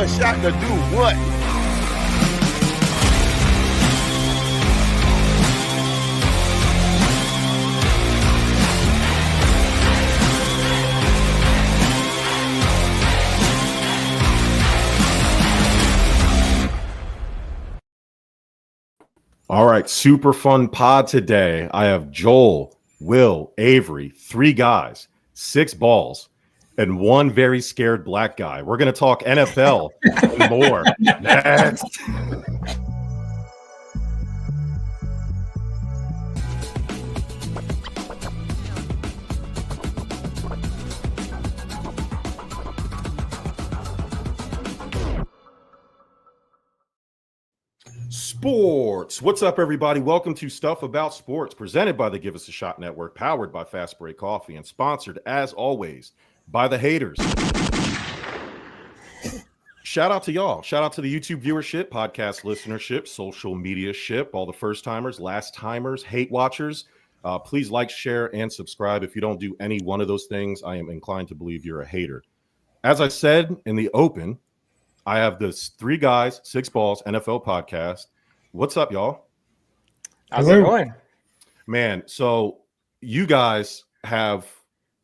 a shot to do what? All right, super fun pod today. I have Joel, Will, Avery, 3 guys, 6 balls, and 1 very scared black guy. We're going to talk NFL and more. Next. Sports. What's up, everybody? Welcome to Stuff About Sports, presented by the Give Us a Shot Network, powered by Fast Break Coffee, and sponsored, as always, by the haters. Shout out to y'all. Shout out to the YouTube viewership, podcast listenership, social media ship, all the first timers, last timers, hate watchers. Please like, share, and subscribe. If you don't do any one of those things, I am inclined to believe you're a hater. As I said in the open, I have this 3 guys, 6 balls NFL podcast. What's up, y'all? How's it going? Man, so you guys have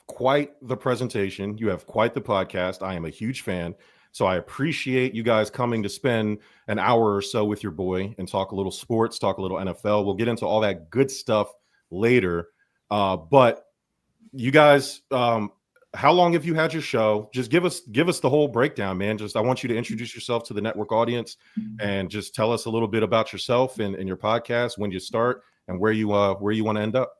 quite the presentation. You have quite the podcast. I am a huge fan. So I appreciate you guys coming to spend an hour or so with your boy and talk a little sports, talk a little NFL. We'll get into all that good stuff later. But you guys, how long have you had your show? Just give us the whole breakdown, man. I want you to introduce yourself to the network audience and just tell us a little bit about yourself and your podcast, when you start, and where you want to end up.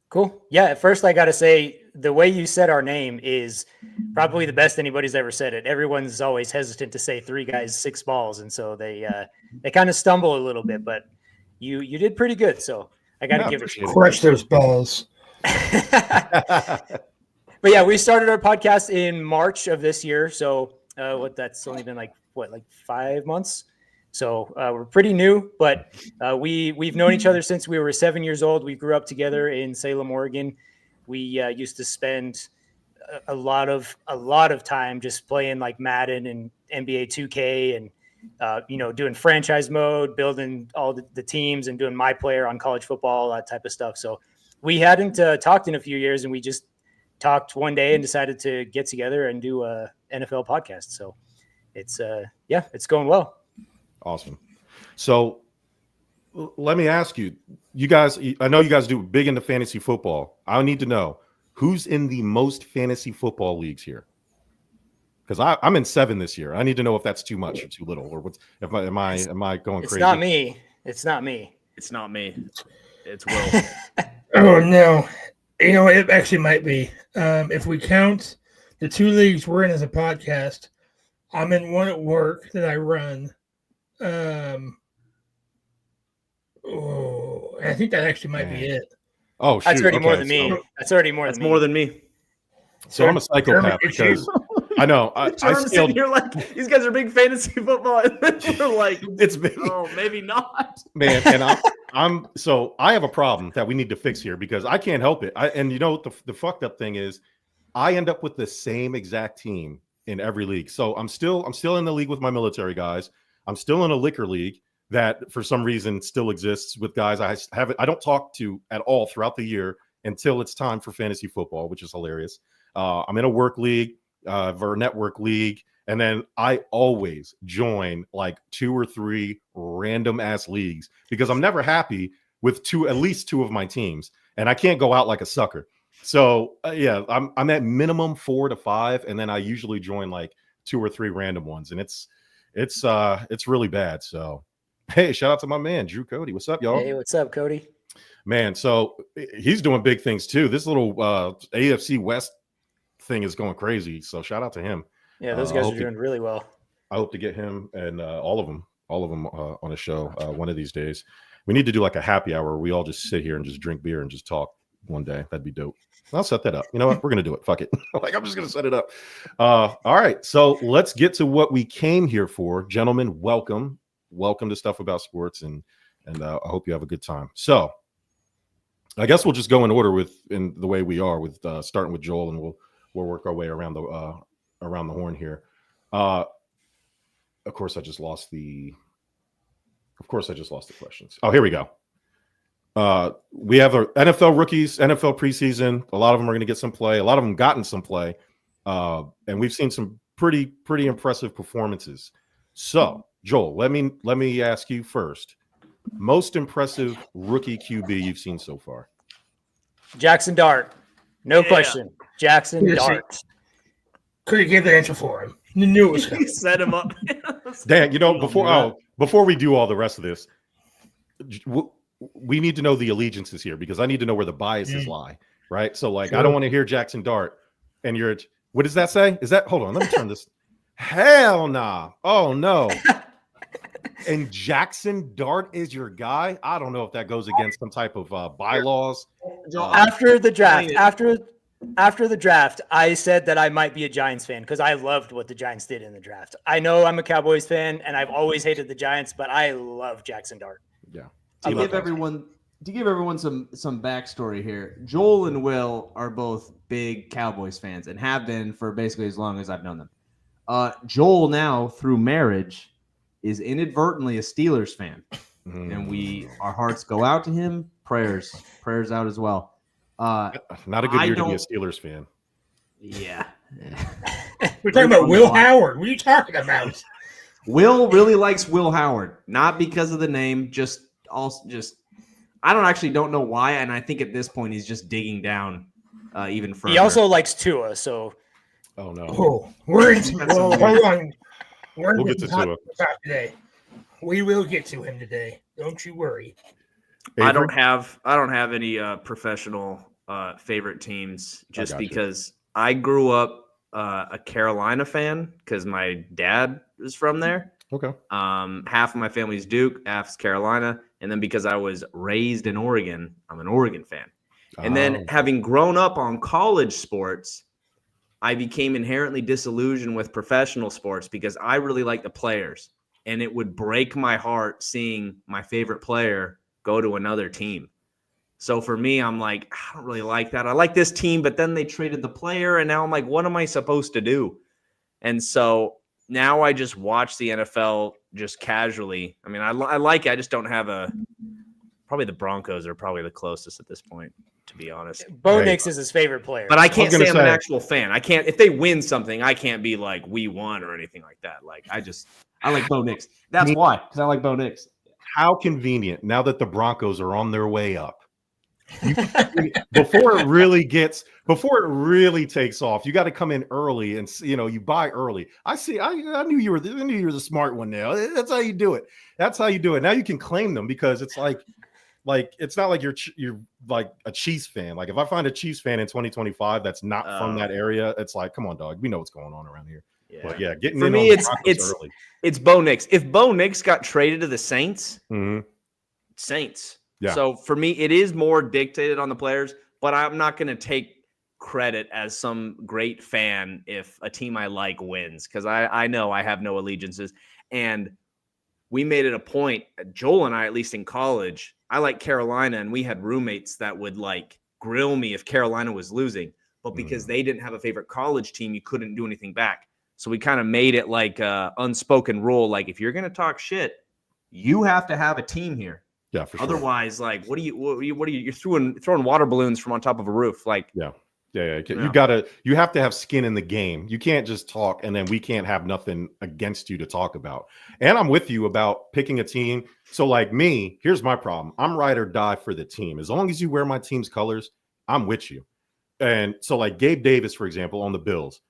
Cool. Yeah. At first, I got to say, the way you said our name is probably the best anybody's ever said it. Everyone's always hesitant to say 3 guys, 6 balls, and so they kind of stumble a little bit. But you did pretty good. So I got to give it to you. Crush those balls. But yeah, we started our podcast in March of this year. So that's only been like 5 months. So we're pretty new, but we've known each other since we were 7 years old. We grew up together in Salem, Oregon. We used to spend a lot of time just playing like Madden and NBA 2K and doing franchise mode, building all the teams, and doing my player on college football, that type of stuff. So we hadn't talked in a few years, and we just talked one day and decided to get together and do a NFL podcast. So it's going well. Awesome. So let me ask you guys, I know you guys do big into fantasy football. I need to know who's in the most fantasy football leagues here. Because I'm in 7 this year. I need to know if that's too much or too little, or am I going crazy? It's not me. It's not me. It's Will. Oh, no. It actually might be. If we count the 2 leagues we're in as a podcast, I'm in one at work that I run. I think that actually might be it. Oh, shoot. That's already more than me. That's already more than me. So I'm a psychopath because I know. You're like, these guys are big fantasy football, and then you're like, it's me. Oh, maybe not, man. And so I have a problem that we need to fix here because I can't help it. The fucked up thing is, I end up with the same exact team in every league. So I'm still in the league with my military guys. I'm still in a liquor league that for some reason still exists with guys I don't talk to at all throughout the year until it's time for fantasy football, which is hilarious. I'm in a work league, or a network league, and then I always join like 2 or 3 random ass leagues because I'm never happy with at least 2 of my teams, and I can't go out like a sucker. So I'm at minimum 4 to 5, and then I usually join like 2 or 3 random ones, and it's really bad. So hey, shout out to my man Drew Cody. What's up, y'all? Hey, what's up, Cody? Man, so he's doing big things too. This little AFC West thing is going crazy. So shout out to him. Yeah, those guys are doing really well. I hope to get him and all of them on a show one of these days. We need to do like a happy hour where we all just sit here and just drink beer and just talk one day. That'd be dope. I'll set that up. You know what? We're going to do it. Fuck it. I'm just going to set it up. All right. So let's get to what we came here for. Gentlemen, welcome to Stuff About Sports, and I hope you have a good time. So I guess we'll just go in order in the way we are, with starting with Joel, and we'll work our way around the horn here. Of course, I just lost the questions. Oh, here we go. We have our NFL rookies, NFL preseason. A lot of them are going to get some play. A lot of them gotten some play. And we've seen some pretty impressive performances. So, Joel, let me ask you first. Most impressive rookie QB you've seen so far? Jackson Dart. No question. Jackson Dart. Could have gave the answer for him. You knew it was You coming. set him up. Dan, before we do all the rest of this, we need to know the allegiances here because I need to know where the biases lie, right? So, like, I don't want to hear Jackson Dart and what does that say? Is that, hold on, let me turn this. Hell nah. Oh, no. And Jackson Dart is your guy? I don't know if that goes against some type of bylaws. After the draft, I said that I might be a Giants fan because I loved what the Giants did in the draft. I know I'm a Cowboys fan, and I've always hated the Giants, but I love Jackson Dart. Yeah. To give everyone some backstory here, Joel and Will are both big Cowboys fans and have been for basically as long as I've known them. Joel now, through marriage, is inadvertently a Steelers fan, and our hearts go out to him. Prayers out as well. Not a good year to be a Steelers fan. Yeah. We're talking about Will Howard. What are you talking about? Will really likes Will Howard, not because of the name, just I don't know why, and I think at this point he's just digging down even further. He also likes Tua, so. Oh no. Oh, hold on. We'll get to Tua today. We will get to him today. Don't you worry. Avery? I don't have any professional favorite teams just because I grew up a Carolina fan because my dad is from there. Okay. Half of my family's Duke, half is Carolina, and then because I was raised in Oregon, I'm an Oregon fan. And then having grown up on college sports, I became inherently disillusioned with professional sports because I really like the players, and it would break my heart seeing my favorite player go to another team. So for me, I'm like, I don't really like that. I like this team, but then they traded the player, and now I'm like, what am I supposed to do? And so now I just watch the NFL just casually. I mean, I like it. I just don't have probably the Broncos are probably the closest at this point, to be honest. Bo Nix is his favorite player. But I can't say I'm an actual fan. I can't, if they win something, I can't be like, we won or anything like that. Like, I like Bo Nix. That's why, because I like Bo Nix. How convenient now that the Broncos are on their way up. Before it really takes off, you got to come in early and you buy early. I knew you were the smart one. Now that's how you do it. Now you can claim them because it's like it's not like you're like a Chiefs fan. Like if I find a Chiefs fan in 2025 that's not from that area, it's like, come on, dog, we know what's going on around here. Yeah. But yeah, getting for in me, on early. It's Bo Nix. If Bo Nix got traded to the Saints, Saints. Yeah. So for me, it is more dictated on the players, but I'm not going to take credit as some great fan if a team I like wins, because I know I have no allegiances. And we made it a point, Joel and I, at least in college, I like Carolina, and we had roommates that would like grill me if Carolina was losing. But because they didn't have a favorite college team, you couldn't do anything back. So we kind of made it like an unspoken rule. Like if you're going to talk shit, you have to have a team here. Yeah, for sure. Otherwise, like, what are you? You're throwing water balloons from on top of a roof, like. Yeah. You have to have skin in the game. You can't just talk, and then we can't have nothing against you to talk about. And I'm with you about picking a team. So, like me, here's my problem: I'm ride or die for the team. As long as you wear my team's colors, I'm with you. And so, like Gabe Davis, for example, on the Bills,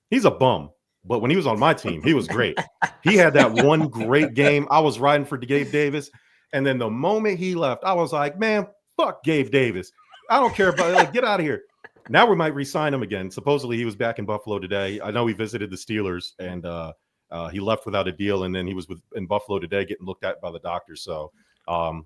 he's a bum. But when he was on my team, he was great. He had that one great game. I was riding for Gabe Davis. And then the moment he left, I was like, man, fuck Gabe Davis. I don't care about it. Like, get out of here. Now we might re-sign him again. Supposedly he was back in Buffalo today. I know he visited the Steelers and he left without a deal. And then he was in Buffalo today getting looked at by the doctors. So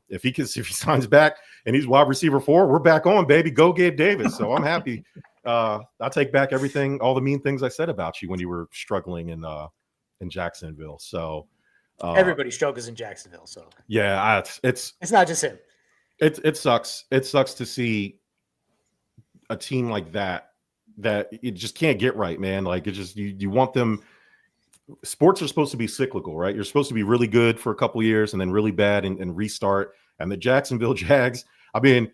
if he signs back and he's wide receiver 4, we're back on, baby. Go Gabe Davis. So I'm happy. I take back everything, all the mean things I said about you when you were struggling in Jacksonville. So everybody struggles in Jacksonville. So yeah, it's not just him. It sucks. It sucks to see a team like that you just can't get right, man. Like it just you want them. sports are supposed to be cyclical, right? You're supposed to be really good for a couple years and then really bad and restart. And the Jacksonville Jags, I mean,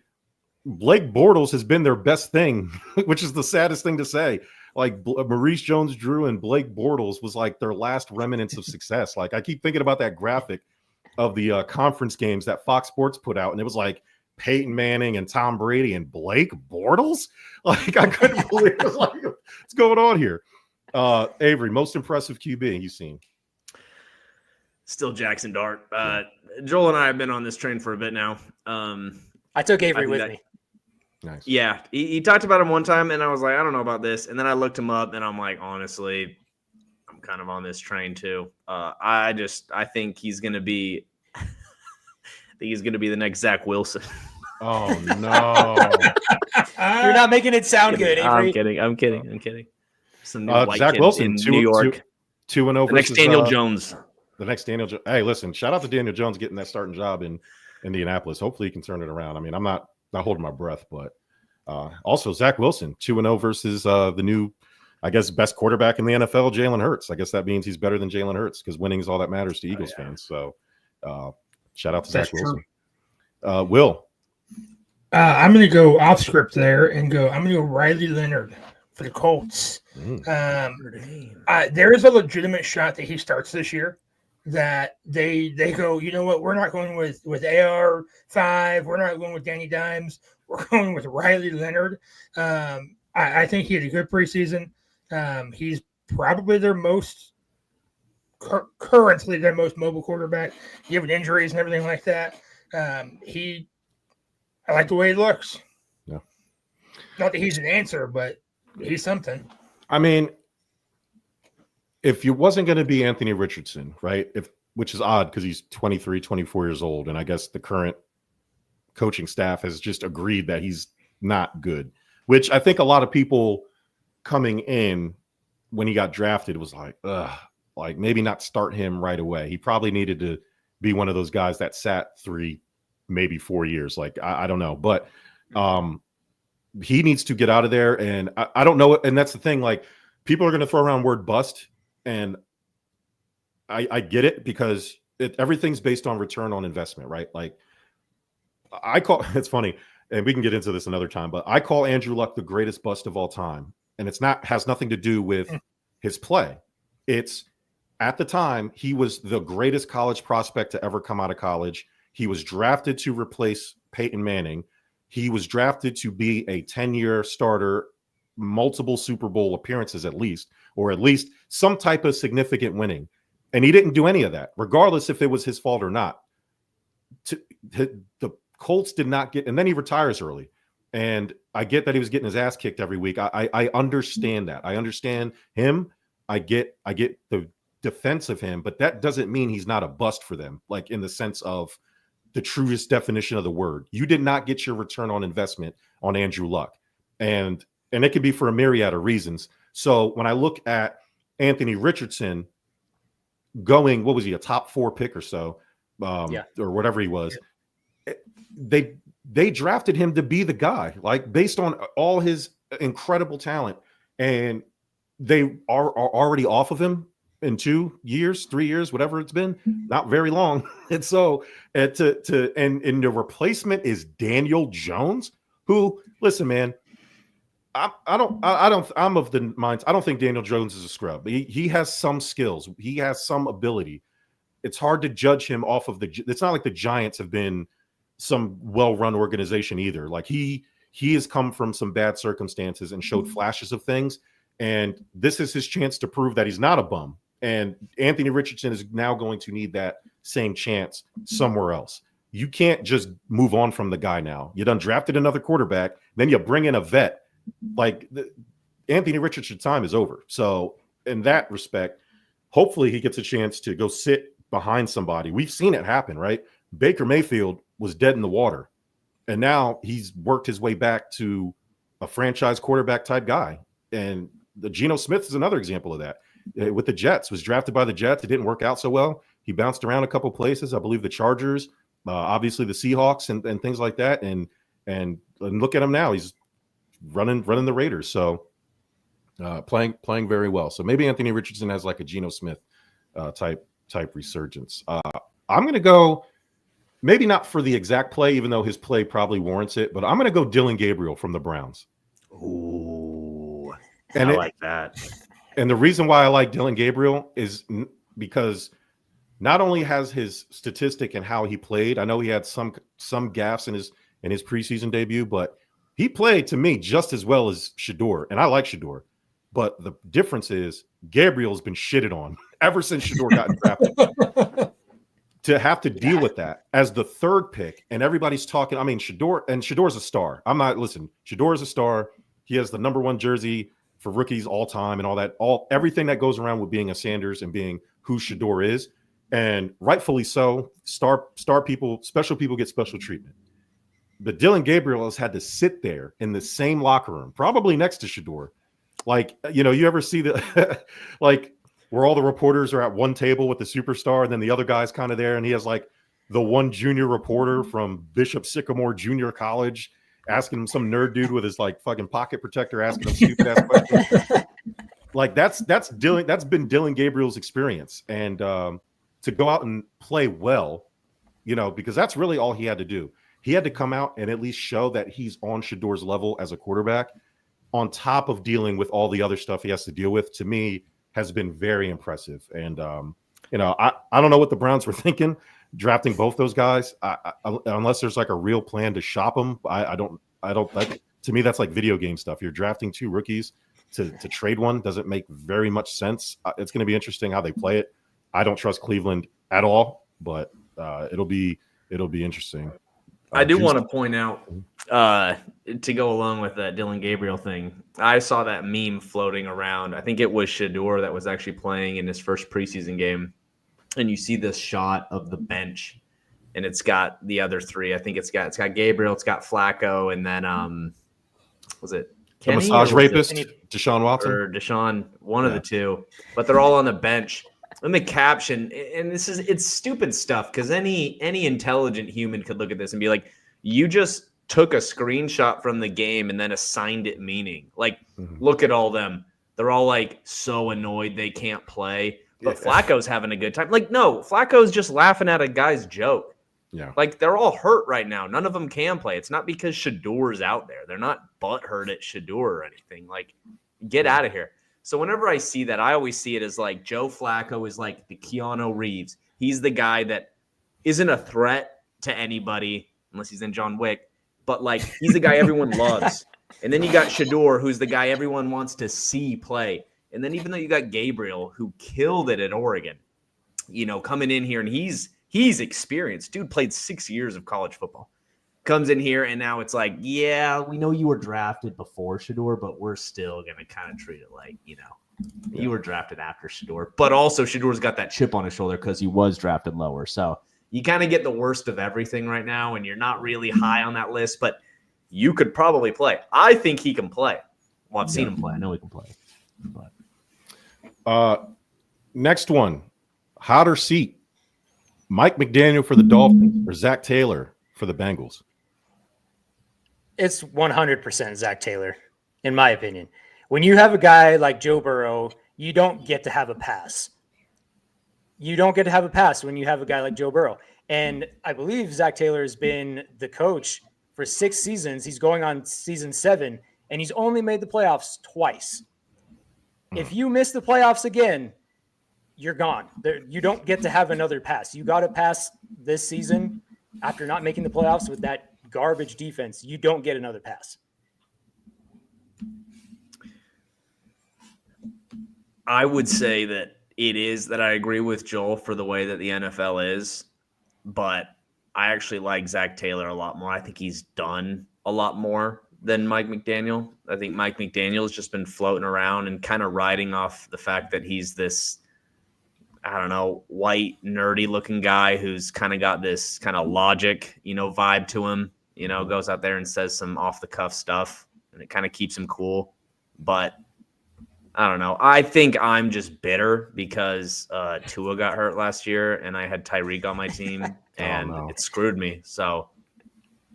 Blake Bortles has been their best thing, which is the saddest thing to say. Like Maurice Jones-Drew and Blake Bortles was like their last remnants of success. Like I keep thinking about that graphic of the conference games that Fox Sports put out, and it was like Peyton Manning and Tom Brady and Blake Bortles. Like I couldn't believe it. Like, what's going on here? Avery, most impressive QB you've seen? Still Jackson Dart. Joel and I have been on this train for a bit now. I took Avery with me. Nice. Yeah, he talked about him one time, and I was like, I don't know about this. And then I looked him up, and I'm like, honestly, I'm kind of on this train too. I think he's gonna be. I think he's gonna be the next Zach Wilson. Oh no! You're not making it sound good, Avery. I'm kidding. Some new white Zach kid Wilson in New York. 2-0 The next versus Daniel Jones. The next Daniel Jones. Hey, listen, shout out to Daniel Jones getting that starting job in Indianapolis. Hopefully he can turn it around. I mean, I'm not holding my breath, but also Zach Wilson, 2-0 versus the new, I guess, best quarterback in the NFL, Jalen Hurts. I guess that means he's better than Jalen Hurts because winning is all that matters to Eagles fans. So shout out to Zach Wilson. Will. I'm going to go off script there and I'm going to go Riley Leonard for the Colts. There is a legitimate shot that he starts this year. That they go, you know what? We're not going with AR5. We're not going with Danny Dimes. We're going with Riley Leonard. I think he had a good preseason. He's probably their most currently their most mobile quarterback, given injuries and everything like that. I like the way he looks. Yeah. Not that he's an answer, but he's something. I mean, if you wasn't going to be Anthony Richardson, right? Which is odd because he's 23, 24 years old. And I guess the current coaching staff has just agreed that he's not good, which I think a lot of people coming in when he got drafted was like, like maybe not start him right away. He probably needed to be one of those guys that sat 3, maybe 4 years. Like, I don't know, but he needs to get out of there. And I don't know. And that's the thing. Like, people are going to throw around word bust. And I get it because everything's based on return on investment, right? Like it's funny, and we can get into this another time, but I call Andrew Luck the greatest bust of all time. And has nothing to do with his play. It's at the time, he was the greatest college prospect to ever come out of college. He was drafted to replace Peyton Manning. He was drafted to be a 10-year starter, multiple Super Bowl appearances at least, or at least some type of significant winning. And he didn't do any of that, regardless if it was his fault or not. The Colts did not get, and then he retires early. And I get that he was getting his ass kicked every week. I understand that. I understand him. I get the defense of him, but that doesn't mean he's not a bust for them, like in the sense of the truest definition of the word. You did not get your return on investment on Andrew Luck. And it could be for a myriad of reasons. So when I look at Anthony Richardson going, what was he, a top 4 pick or so, or whatever he was, they drafted him to be the guy, like based on all his incredible talent. And they are already off of him in 2 years, 3 years, whatever it's been, not very long. And so and the replacement is Daniel Jones, who, listen, man, I'm of the mind. I don't think Daniel Jones is a scrub. He has some skills. He has some ability. It's hard to judge him off of it's not like the Giants have been some well-run organization either. Like he has come from some bad circumstances and showed flashes of things. And this is his chance to prove that he's not a bum. And Anthony Richardson is now going to need that same chance somewhere else. You can't just move on from the guy now. You done drafted another quarterback, then you bring in a vet. Like Anthony Richardson's time is over. So in that respect, hopefully he gets a chance to go sit behind somebody. We've seen it happen, right? Baker Mayfield was dead in the water, and now he's worked his way back to a franchise quarterback type guy. And the Geno Smith is another example of that. With the Jets, was drafted by the Jets. It didn't work out so well. He bounced around a couple places. I believe the Chargers, obviously the Seahawks and things like that. And look at him now. He's running the Raiders. So playing very well. So maybe Anthony Richardson has like a Geno Smith type resurgence. I'm going to go maybe not for the exact play, even though his play probably warrants it, but I'm going to go Dylan Gabriel from the Browns. Ooh, and I like that. And the reason why I like Dylan Gabriel is because not only has his statistic and how he played, I know he had some gaffes in his preseason debut, but he played to me just as well as Shedeur, and I like Shedeur. But the difference is Gabriel's been shitted on ever since Shedeur got drafted. To have to deal with that as the third pick, and everybody's talking. I mean, Shedor's a star. Shedeur is a star. He has the number 1 jersey for rookies all time and all that. Everything that goes around with being a Sanders and being who Shedeur is, and rightfully so. Star people, special people get special treatment. But Dylan Gabriel has had to sit there in the same locker room, probably next to Shedeur. Like, you ever see the like where all the reporters are at one table with the superstar, and then the other guy's kind of there, and he has like the one junior reporter from Bishop Sycamore Junior College asking him, some nerd dude with his like fucking pocket protector asking him stupid ass questions. Like that's been Dylan Gabriel's experience, and to go out and play well, because that's really all he had to do. He had to come out and at least show that he's on Shedeur's level as a quarterback, on top of dealing with all the other stuff he has to deal with. To me, has been very impressive. And, I don't know what the Browns were thinking drafting both those guys. Unless there's like a real plan to shop them. I don't like, to me, that's like video game stuff. You're drafting 2 rookies to trade one. Doesn't make very much sense. It's going to be interesting how they play it. I don't trust Cleveland at all, but it'll be interesting. I do want to point out, to go along with that Dylan Gabriel thing, I saw that meme floating around. I think it was Shedeur that was actually playing in his first preseason game. And you see this shot of the bench, and it's got the other 3. I think it's got Gabriel, it's got Flacco, and then was it Kenny, the massage rapist, Deshaun Watson? Or Deshaun, one of the 2. But they're all on the bench. And the caption, and it's stupid stuff, because any intelligent human could look at this and be like, you just took a screenshot from the game and then assigned it meaning. Like, Look at all them. They're all like so annoyed they can't play. But Flacco's having a good time. Like, no, Flacco's just laughing at a guy's joke. Yeah. Like, they're all hurt right now. None of them can play. It's not because Shedeur's out there. They're not butthurt at Shedeur or anything. Like, get out of here. So whenever I see that, I always see it as like Joe Flacco is like the Keanu Reeves. He's the guy that isn't a threat to anybody unless he's in John Wick, but like he's the guy everyone loves. And then you got Shedeur, who's the guy everyone wants to see play. And then even though you got Gabriel, who killed it at Oregon, coming in here, and he's experienced. Dude played 6 years of college football. Comes in here, and now it's like, yeah, we know you were drafted before Shedeur, but we're still going to kind of treat it like, you were drafted after Shedeur. But also, Shedeur's got that chip on his shoulder because he was drafted lower. So you kind of get the worst of everything right now, and you're not really high on that list, but you could probably play. I think he can play. Well, I've seen him play. I know he can play. But. Next one, hotter seat. Mike McDaniel for the Dolphins or Zach Taylor for the Bengals? It's 100% Zach Taylor, in my opinion. When you have a guy like Joe Burrow, you don't get to have a pass. You don't get to have a pass when you have a guy like Joe Burrow. And I believe Zach Taylor has been the coach for 6 seasons. He's going on season 7, and he's only made the playoffs twice. If you miss the playoffs again, you're gone. You don't get to have another pass. You got to pass this season after not making the playoffs with that garbage defense. You don't get another pass. I would say that I agree with Joel for the way that the NFL is, but I actually like Zach Taylor a lot more. I think he's done a lot more than Mike McDaniel. I think Mike McDaniel has just been floating around and kind of riding off the fact that he's this, I don't know, white, nerdy looking guy who's kind of got this kind of logic, vibe to him, goes out there and says some off the cuff stuff, and it kind of keeps him cool. But I don't know. I think I'm just bitter because Tua got hurt last year and I had Tyreek on my team and it screwed me. So,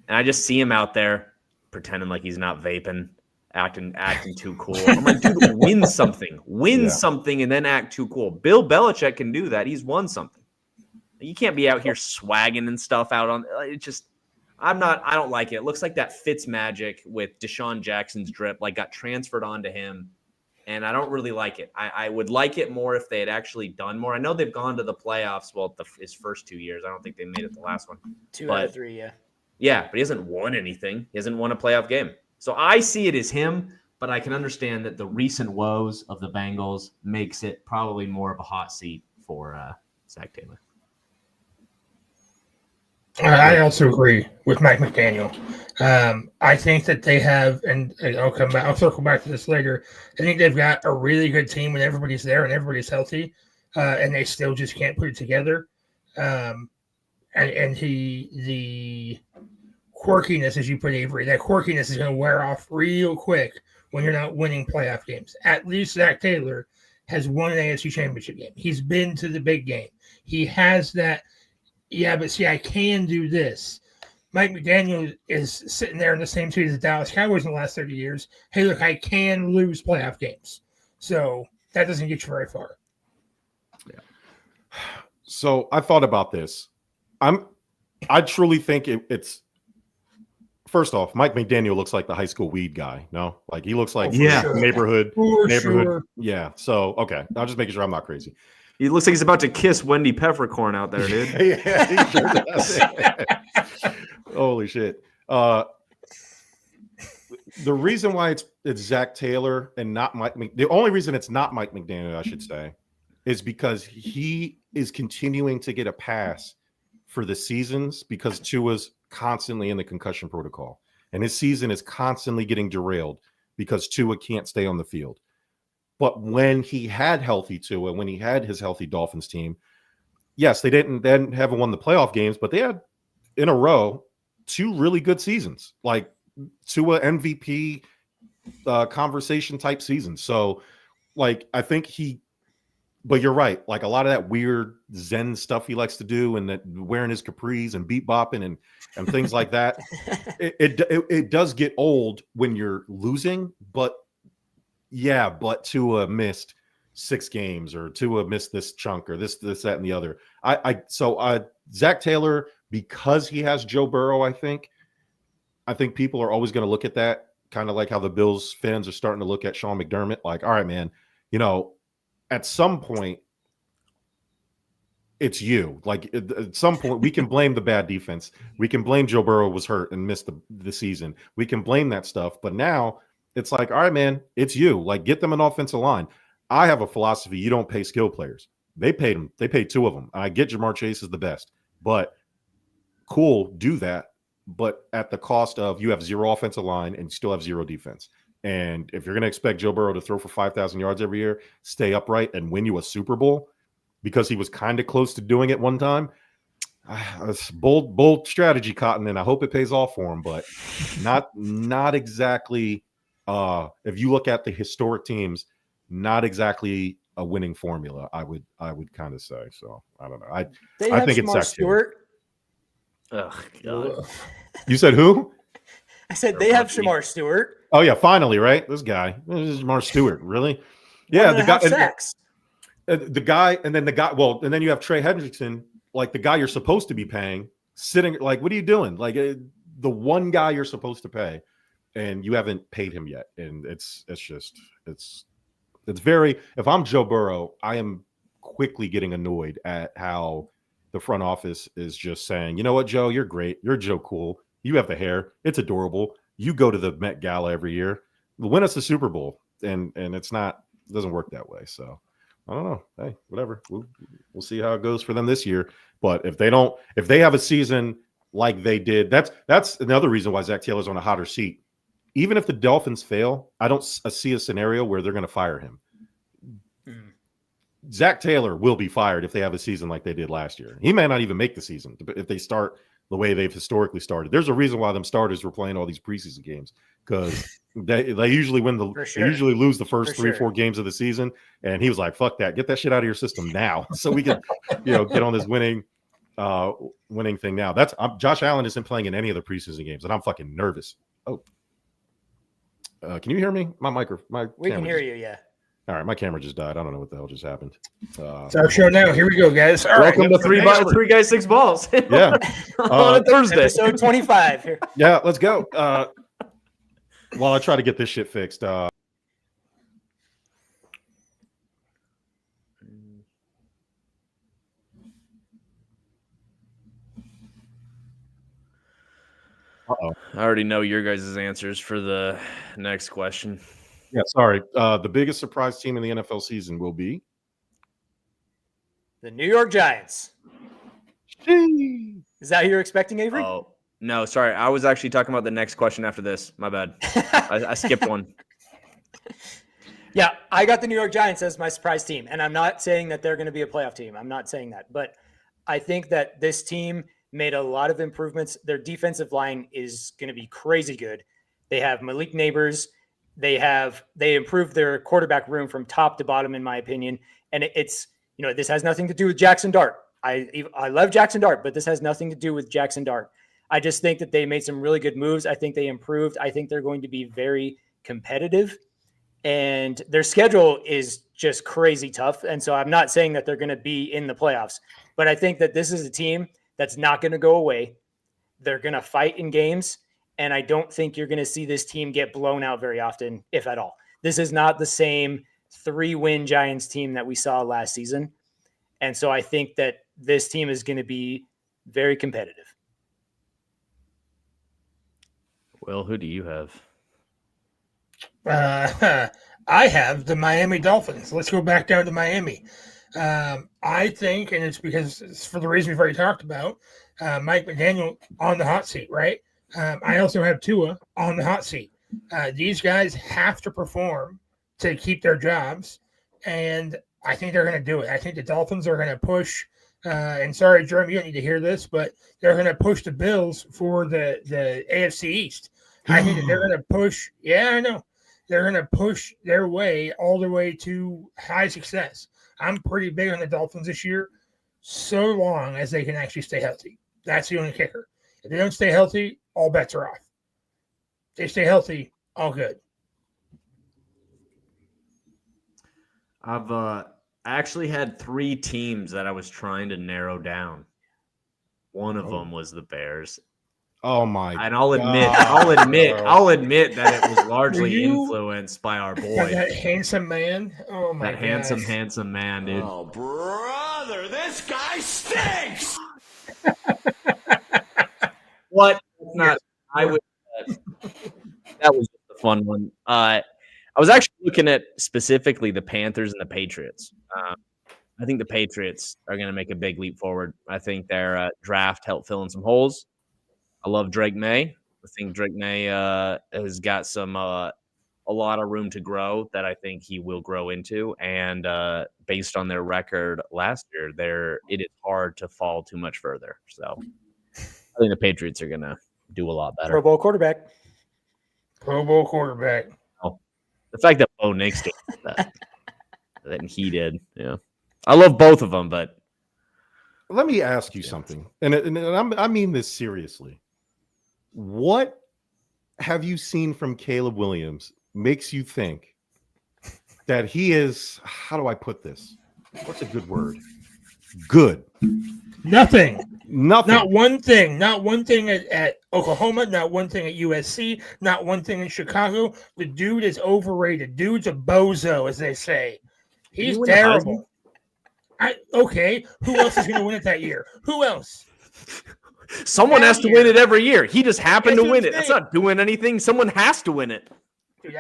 and I just see him out there pretending like he's not vaping. acting too cool. I'm like, dude, win something, and then act too cool. Bill Belichick can do that. He's won something. You can't be out here swagging and stuff out on it. Just, I don't like it. It looks like that Fitzmagic with Deshaun Jackson's drip, like got transferred onto him. And I don't really like it. I would like it more if they had actually done more. I know they've gone to the playoffs. Well, his first 2 years. I don't think they made it the last one. 2 out of 3, yeah. Yeah, but he hasn't won anything. He hasn't won a playoff game. So I see it as him, but I can understand that the recent woes of the Bengals makes it probably more of a hot seat for Zach Taylor. I also agree with Mike McDaniel. I think that they have, and I'll circle back to this later. I think they've got a really good team when everybody's there and everybody's healthy, and they still just can't put it together. And the quirkiness, as you put, Avery, that quirkiness is going to wear off real quick when you're not winning playoff games. At least Zach Taylor has won an AFC Championship game. He's been to the big game. He has that. Yeah, but see, I can do this. Mike McDaniel is sitting there in the same seat as the Dallas Cowboys in the last 30 years. Hey, look, I can lose playoff games. So that doesn't get you very far. Yeah. So I thought about this. I truly think it's first off, Mike McDaniel looks like the high school weed guy. No, like he looks like neighborhood. Sure. Yeah. So okay, I'm just making sure I'm not crazy. He looks like he's about to kiss Wendy Peppercorn out there, dude. Yeah, he sure does. Holy shit. The reason why it's Zach Taylor and not Mike the only reason it's not Mike McDaniel, I should say, is because he is continuing to get a pass for the seasons because Tua's constantly in the concussion protocol. And his season is constantly getting derailed because Tua can't stay on the field. But when he had healthy Tua, when he had his healthy Dolphins team, yes, they haven't won the playoff games, but they had in a row 2 really good seasons, like Tua MVP conversation type seasons. So, like, I think but you're right. Like a lot of that weird Zen stuff he likes to do, and that wearing his capris and beat bopping and things like that, it does get old when you're losing, but. Yeah, but Tua missed 6 games, or Tua missed this chunk, or this, that, and the other. So Zach Taylor, because he has Joe Burrow, I think people are always going to look at that, kind of like how the Bills fans are starting to look at Sean McDermott. Like, all right, man, at some point, it's you. Like, at some point, we can blame the bad defense. We can blame Joe Burrow was hurt and missed the season. We can blame that stuff, but now. It's like, all right, man, it's you. Like, get them an offensive line. I have a philosophy. You don't pay skill players. They paid them. They paid 2 of them. I get Jamar Chase is the best. But cool, do that. But at the cost of you have 0 offensive line and you still have 0 defense. And if you're going to expect Joe Burrow to throw for 5,000 yards every year, stay upright, and win you a Super Bowl, because he was kind of close to doing it one time, it's bold strategy, Cotton, and I hope it pays off for him. But not exactly – if you look at the historic teams, not exactly a winning formula, I would kind of say. So I don't know. I think it's Zach Stewart. Oh God! You said who? I said they have Shamar Stewart. Oh yeah, finally, right? This is Shamar Stewart. Really? Yeah, the guy. The guy, and then the guy. Well, and then you have Trey Hendrickson, like the guy you're supposed to be paying, sitting. Like, what are you doing? Like the one guy you're supposed to pay. And you haven't paid him yet. And it's very, if I'm Joe Burrow, I am quickly getting annoyed at how the front office is just saying, you know what, Joe, you're great. You're Joe Cool. You have the hair. It's adorable. You go to the Met Gala every year. Win us the Super Bowl. And it doesn't work that way. So I don't know. Hey, whatever. We'll see how it goes for them this year. But if they have a season like they did, that's another reason why Zach Taylor's on a hotter seat. Even if the Dolphins fail, I don't see a scenario where they're going to fire him. Zach Taylor will be fired if they have a season like they did last year. He may not even make the season if they start the way they've historically started. There's a reason why them starters were playing all these preseason games, because they usually win they usually lose the first 3-4 games of the season. And he was like, "Fuck that! Get that shit out of your system now, so we can get on this winning thing now." Josh Allen isn't playing in any of the preseason games, and I'm fucking nervous. Oh. Can you hear me? We can hear you. Yeah. All right, my camera just died. I don't know what the hell just happened. It's our show now. Here we go, guys. All right. Welcome to three guys, 6 balls. Yeah. On a Thursday. Episode 25 here. Yeah, let's go. While I try to get this shit fixed. Uh-oh. I already know your guys' answers for the next question. Yeah, sorry. The biggest surprise team in the NFL season will be the New York Giants. Is that who you're expecting, Avery? Oh, no, sorry. I was actually talking about the next question after this. My bad. I skipped one. Yeah, I got the New York Giants as my surprise team, and I'm not saying that they're going to be a playoff team. I'm not saying that, but I think that this team made a lot of improvements. Their defensive line is going to be crazy good. They have Malik Neighbors. They improved their quarterback room from top to bottom, in my opinion. And it's, this has nothing to do with Jackson Dart. I love Jackson Dart, but this has nothing to do with Jackson Dart. I just think that they made some really good moves. I think they improved. I think they're going to be very competitive, and their schedule is just crazy tough. And so I'm not saying that they're going to be in the playoffs, but I think that this is a team that's not going to go away. They're going to fight in games. And I don't think you're going to see this team get blown out very often, if at all. This is not the same 3-win Giants team that we saw last season. And so I think that this team is going to be very competitive. Well, who do you have? I have the Miami Dolphins. Let's go back down to Miami. I think, and it's because it's for the reason we've already talked about, Mike McDaniel on the hot seat, right? I also have Tua on the hot seat. These guys have to perform to keep their jobs, and I think they're going to do it. I think the Dolphins are going to push, and sorry, Jeremy, you don't need to hear this, but they're going to push the Bills for the AFC East. I think that they're going to push. Yeah, I know. They're going to push their way all the way to high success. I'm pretty big on the Dolphins this year, so long as they can actually stay healthy. That's the only kicker. If they don't stay healthy, all bets are off. If they stay healthy, all good. I've actually had 3 teams that I was trying to narrow down. One of them was the Bears. Oh my! And I'll admit that it was largely influenced by our boy, that handsome man. Oh my! That handsome man, dude. Oh brother, this guy stinks. What? Not. I would. That was just a fun one. I was actually looking at specifically the Panthers and the Patriots. I think the Patriots are going to make a big leap forward. I think their draft helped fill in some holes. I love Drake May. I think Drake May has got a lot of room to grow that I think he will grow into. And based on their record last year, it is hard to fall too much further. So I think the Patriots are going to do a lot better. Pro Bowl quarterback. Oh, the fact that Bo Nix did that than he did. Yeah. I love both of them, but let me ask you something. And I mean this seriously. What have you seen from Caleb Williams makes you think that he is, how do I put this? What's a good word? Good. Nothing. Nothing. Not one thing. Not one thing at Oklahoma. Not one thing at USC. Not one thing in Chicago. The dude is overrated. Dude's a bozo, as they say. He's terrible. Okay. Who else is going to win it that year? Who else? Someone has to win it every year. He just happened to win it. That's not doing anything. Someone has to win it. Dude,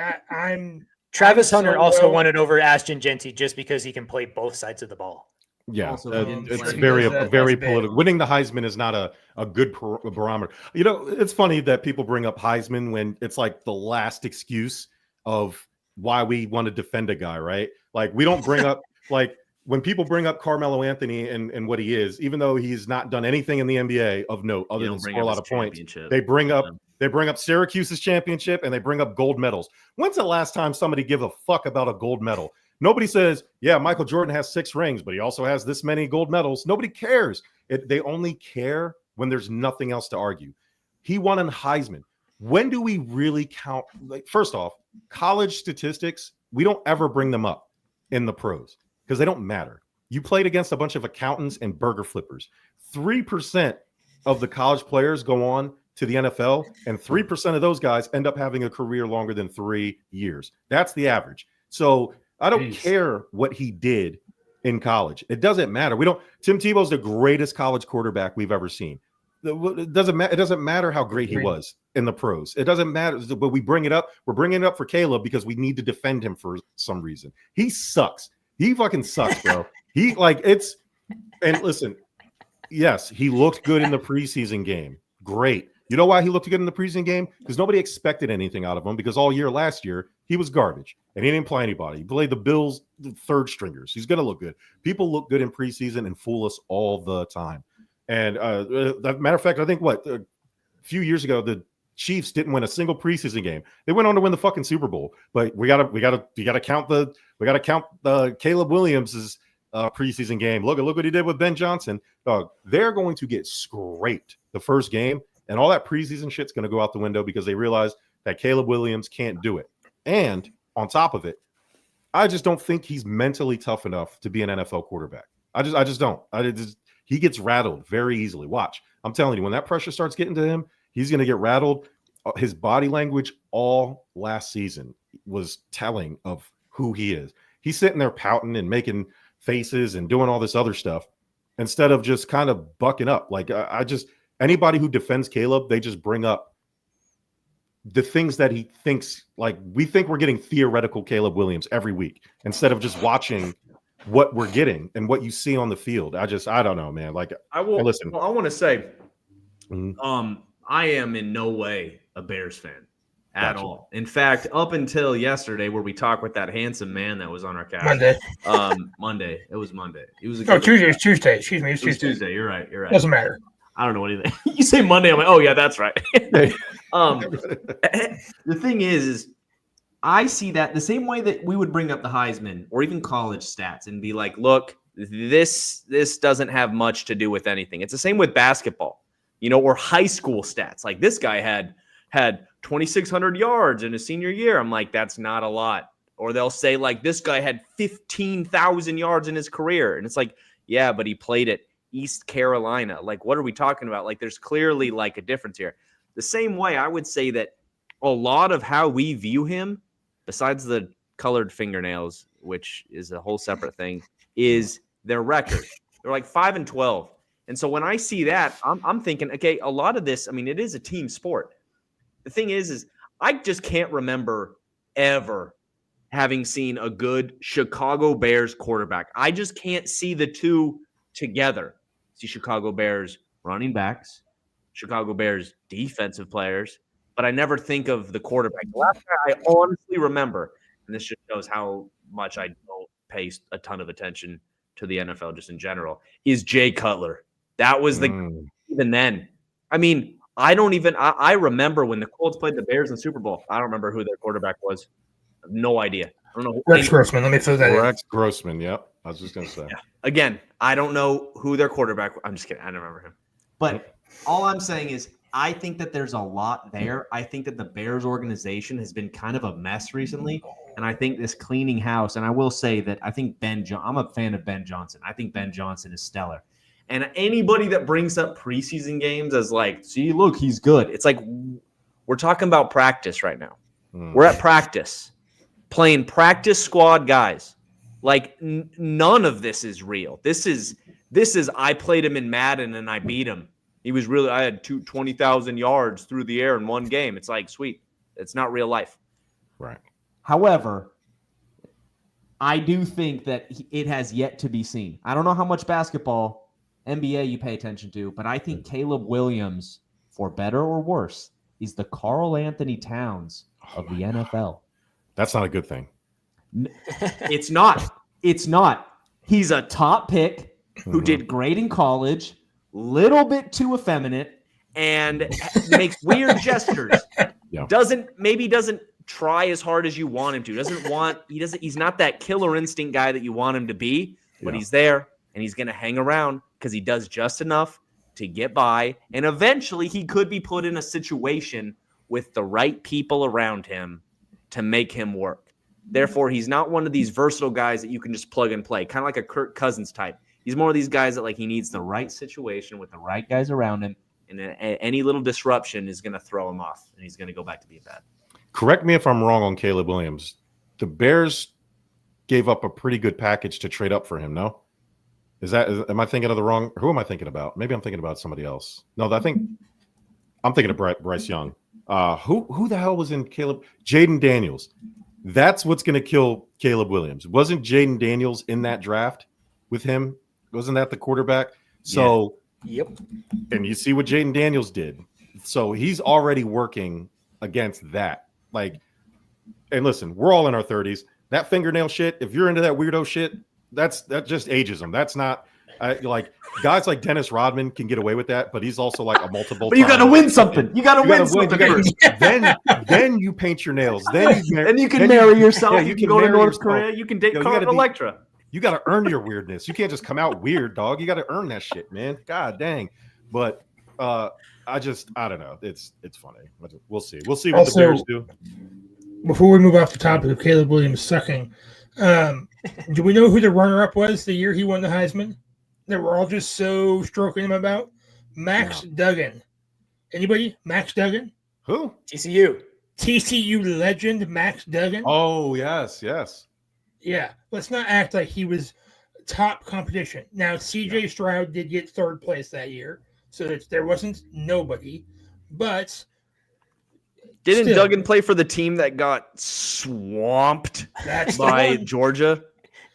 Travis Hunter also won it over Ashton Genty just because he can play both sides of the ball. Yeah, Also, it's very political. Winning the Heisman is not a good barometer. It's funny that people bring up Heisman when it's like the last excuse of why we want to defend a guy, right? Like we don't bring up like when people bring up Carmelo Anthony and what he is, even though he's not done anything in the NBA of note other than score a lot of points, they bring up Syracuse's championship and they bring up gold medals. When's the last time somebody give a fuck about a gold medal? Nobody says, yeah, Michael Jordan has 6 rings, but he also has this many gold medals. Nobody cares. They only care when there's nothing else to argue. He won a Heisman. When do we really count? Like, first off, college statistics, we don't ever bring them up in the pros because they don't matter. You played against a bunch of accountants and burger flippers. 3% of the college players go on to the NFL, and 3% of those guys end up having a career longer than 3 years. That's the average. So I don't care what he did in college. It doesn't matter. Tim Tebow's the greatest college quarterback we've ever seen. It doesn't matter how great he was in the pros. It doesn't matter. But we bring it up. We're bringing it up for Caleb because we need to defend him for some reason. He sucks. He fucking sucks, bro. And listen, yes, he looked good in the preseason game. Great. You know why he looked good in the preseason game? Because nobody expected anything out of him, because all year last year, he was garbage and he didn't play anybody. He played the Bills' third stringers. He's going to look good. People look good in preseason and fool us all the time. And matter of fact, I think a few years ago, the Chiefs didn't win a single preseason game. They went on to win the fucking Super Bowl. But we gotta count the Caleb Williams' preseason game. Look what he did with Ben Johnson. Dog, they're going to get scraped the first game, and all that preseason shit's going to go out the window because they realize that Caleb Williams can't do it. And on top of it, I just don't think he's mentally tough enough to be an NFL quarterback. I just don't. He gets rattled very easily. Watch. I'm telling you, when that pressure starts getting to him, he's going to get rattled. His body language all last season was telling of who he is. He's sitting there pouting and making faces and doing all this other stuff instead of just kind of bucking up. Like anybody who defends Caleb, they just bring up the things that he thinks. Like, we think we're getting theoretical Caleb Williams every week instead of just watching what we're getting and what you see on the field. I don't know, man. Like, listen. Well, I want to say, I am in no way a Bears fan at all. In fact, up until yesterday, where we talked with that handsome man that was on our couch. Monday. It was Monday. It was Tuesday. It's Tuesday. Excuse me. It's Tuesday. You're right. Doesn't matter. I don't know anything. You say Monday, I'm like, oh yeah, that's right. The thing is I see that the same way that we would bring up the Heisman or even college stats and be like, look, this doesn't have much to do with anything. It's the same with basketball, or high school stats. Like, this guy had 2,600 yards in his senior year. I'm like, that's not a lot. Or they'll say, like, this guy had 15,000 yards in his career. And it's like, yeah, but he played at East Carolina. Like, what are we talking about? Like, there's clearly like a difference here. The same way I would say that a lot of how we view him, besides the colored fingernails, which is a whole separate thing, is their record. They're like 5-12. And so when I see that, I'm thinking, okay, a lot of this, I mean, it is a team sport. The thing is I just can't remember ever having seen a good Chicago Bears quarterback. I just can't see the two together. See Chicago Bears running backs, Chicago Bears defensive players, but I never think of the quarterback. The last guy I honestly remember, and this just shows how much I don't pay a ton of attention to the NFL just in general, is Jay Cutler. That was even then. I mean, I remember when the Colts played the Bears in the Super Bowl. I don't remember who their quarterback was. I have no idea. I don't know. Rex Grossman. Let me throw that in. Rex Grossman. Yep. I was just going to say. Yeah. Again, I don't know who their quarterback was. I'm just kidding. I don't remember him. But all I'm saying is I think that there's a lot there. I think that the Bears organization has been kind of a mess recently. And I think this cleaning house, and I will say that I think I'm a fan of Ben Johnson. I think Ben Johnson is stellar. And anybody that brings up preseason games as like, see, look, he's good. It's like, we're talking about practice right now. We're at practice, playing practice squad guys. Like, none of this is real. This is I played him in Madden and I beat him. I had 20,000 yards through the air in one game. It's like, sweet. It's not real life. Right. However, I do think that it has yet to be seen. I don't know how much basketball, NBA you pay attention to, but I think Caleb Williams, for better or worse, is the Karl Anthony Towns of the NFL. That's not a good thing. It's not. It's not. He's a top pick who did great in college, little bit too effeminate, and makes weird gestures. Yeah. Doesn't try as hard as you want him to. He's not that killer instinct guy that you want him to be, but he's there and he's going to hang around because he does just enough to get by. And eventually he could be put in a situation with the right people around him to make him work. Therefore, he's not one of these versatile guys that you can just plug and play, kind of like a Kirk Cousins type. He's more of these guys that like he needs the right situation with the right guys around him, and any little disruption is going to throw him off, and he's going to go back to being bad. Correct me if I'm wrong on Caleb Williams. The Bears gave up a pretty good package to trade up for him, no? Am I thinking of the wrong? Who am I thinking about? Maybe I'm thinking about somebody else. No, I'm thinking of Bryce Young. Who the hell was in Caleb? Jaden Daniels. That's what's going to kill Caleb Williams. Wasn't Jaden Daniels in that draft with him? Wasn't that the quarterback? So, Yep. And you see what Jaden Daniels did. So he's already working against that. Like, and listen, we're all in our 30s. That fingernail shit, if you're into that weirdo shit, that just ageism. That's not like guys like Dennis Rodman can get away with that, but he's also like a multiple. But you got to win something. You got to win something first. Then you paint your nails. Then you can marry yourself. Yeah, you can go to North Korea. You can date Yo, Carmen Electra. You got to earn your weirdness. You can't just come out weird, dog. You got to earn that shit, man. God dang. But I don't know. It's funny. We'll see. We'll see what the Bears do. Before we move off the topic of Caleb Williams sucking, do we know who the runner-up was the year he won the Heisman? That we're all just so stroking him about? Max Duggan. Anybody? Max Duggan? Who? TCU. TCU legend Max Duggan? Oh, yes. Yeah. Let's not act like he was top competition. Now, CJ Stroud did get third place that year, so there wasn't nobody. But Didn't Duggan play for the team that got swamped by Georgia?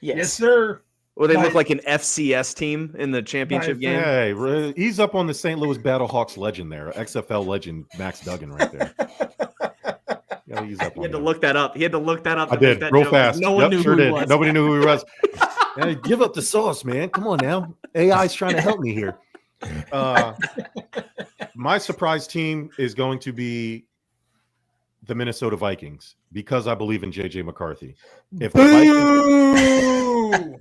Yes, sir. Well, they look like an FCS team in the championship game. Hey, he's up on the St. Louis Battlehawks legend there, XFL legend Max Duggan right there. He had to look that up. I did real fast. No one knew who he was. Nobody knew who he was. Hey, give up the sauce, man. Come on now. AI's trying to help me here. My surprise team is going to be the Minnesota Vikings because I believe in JJ McCarthy. If the Vikings,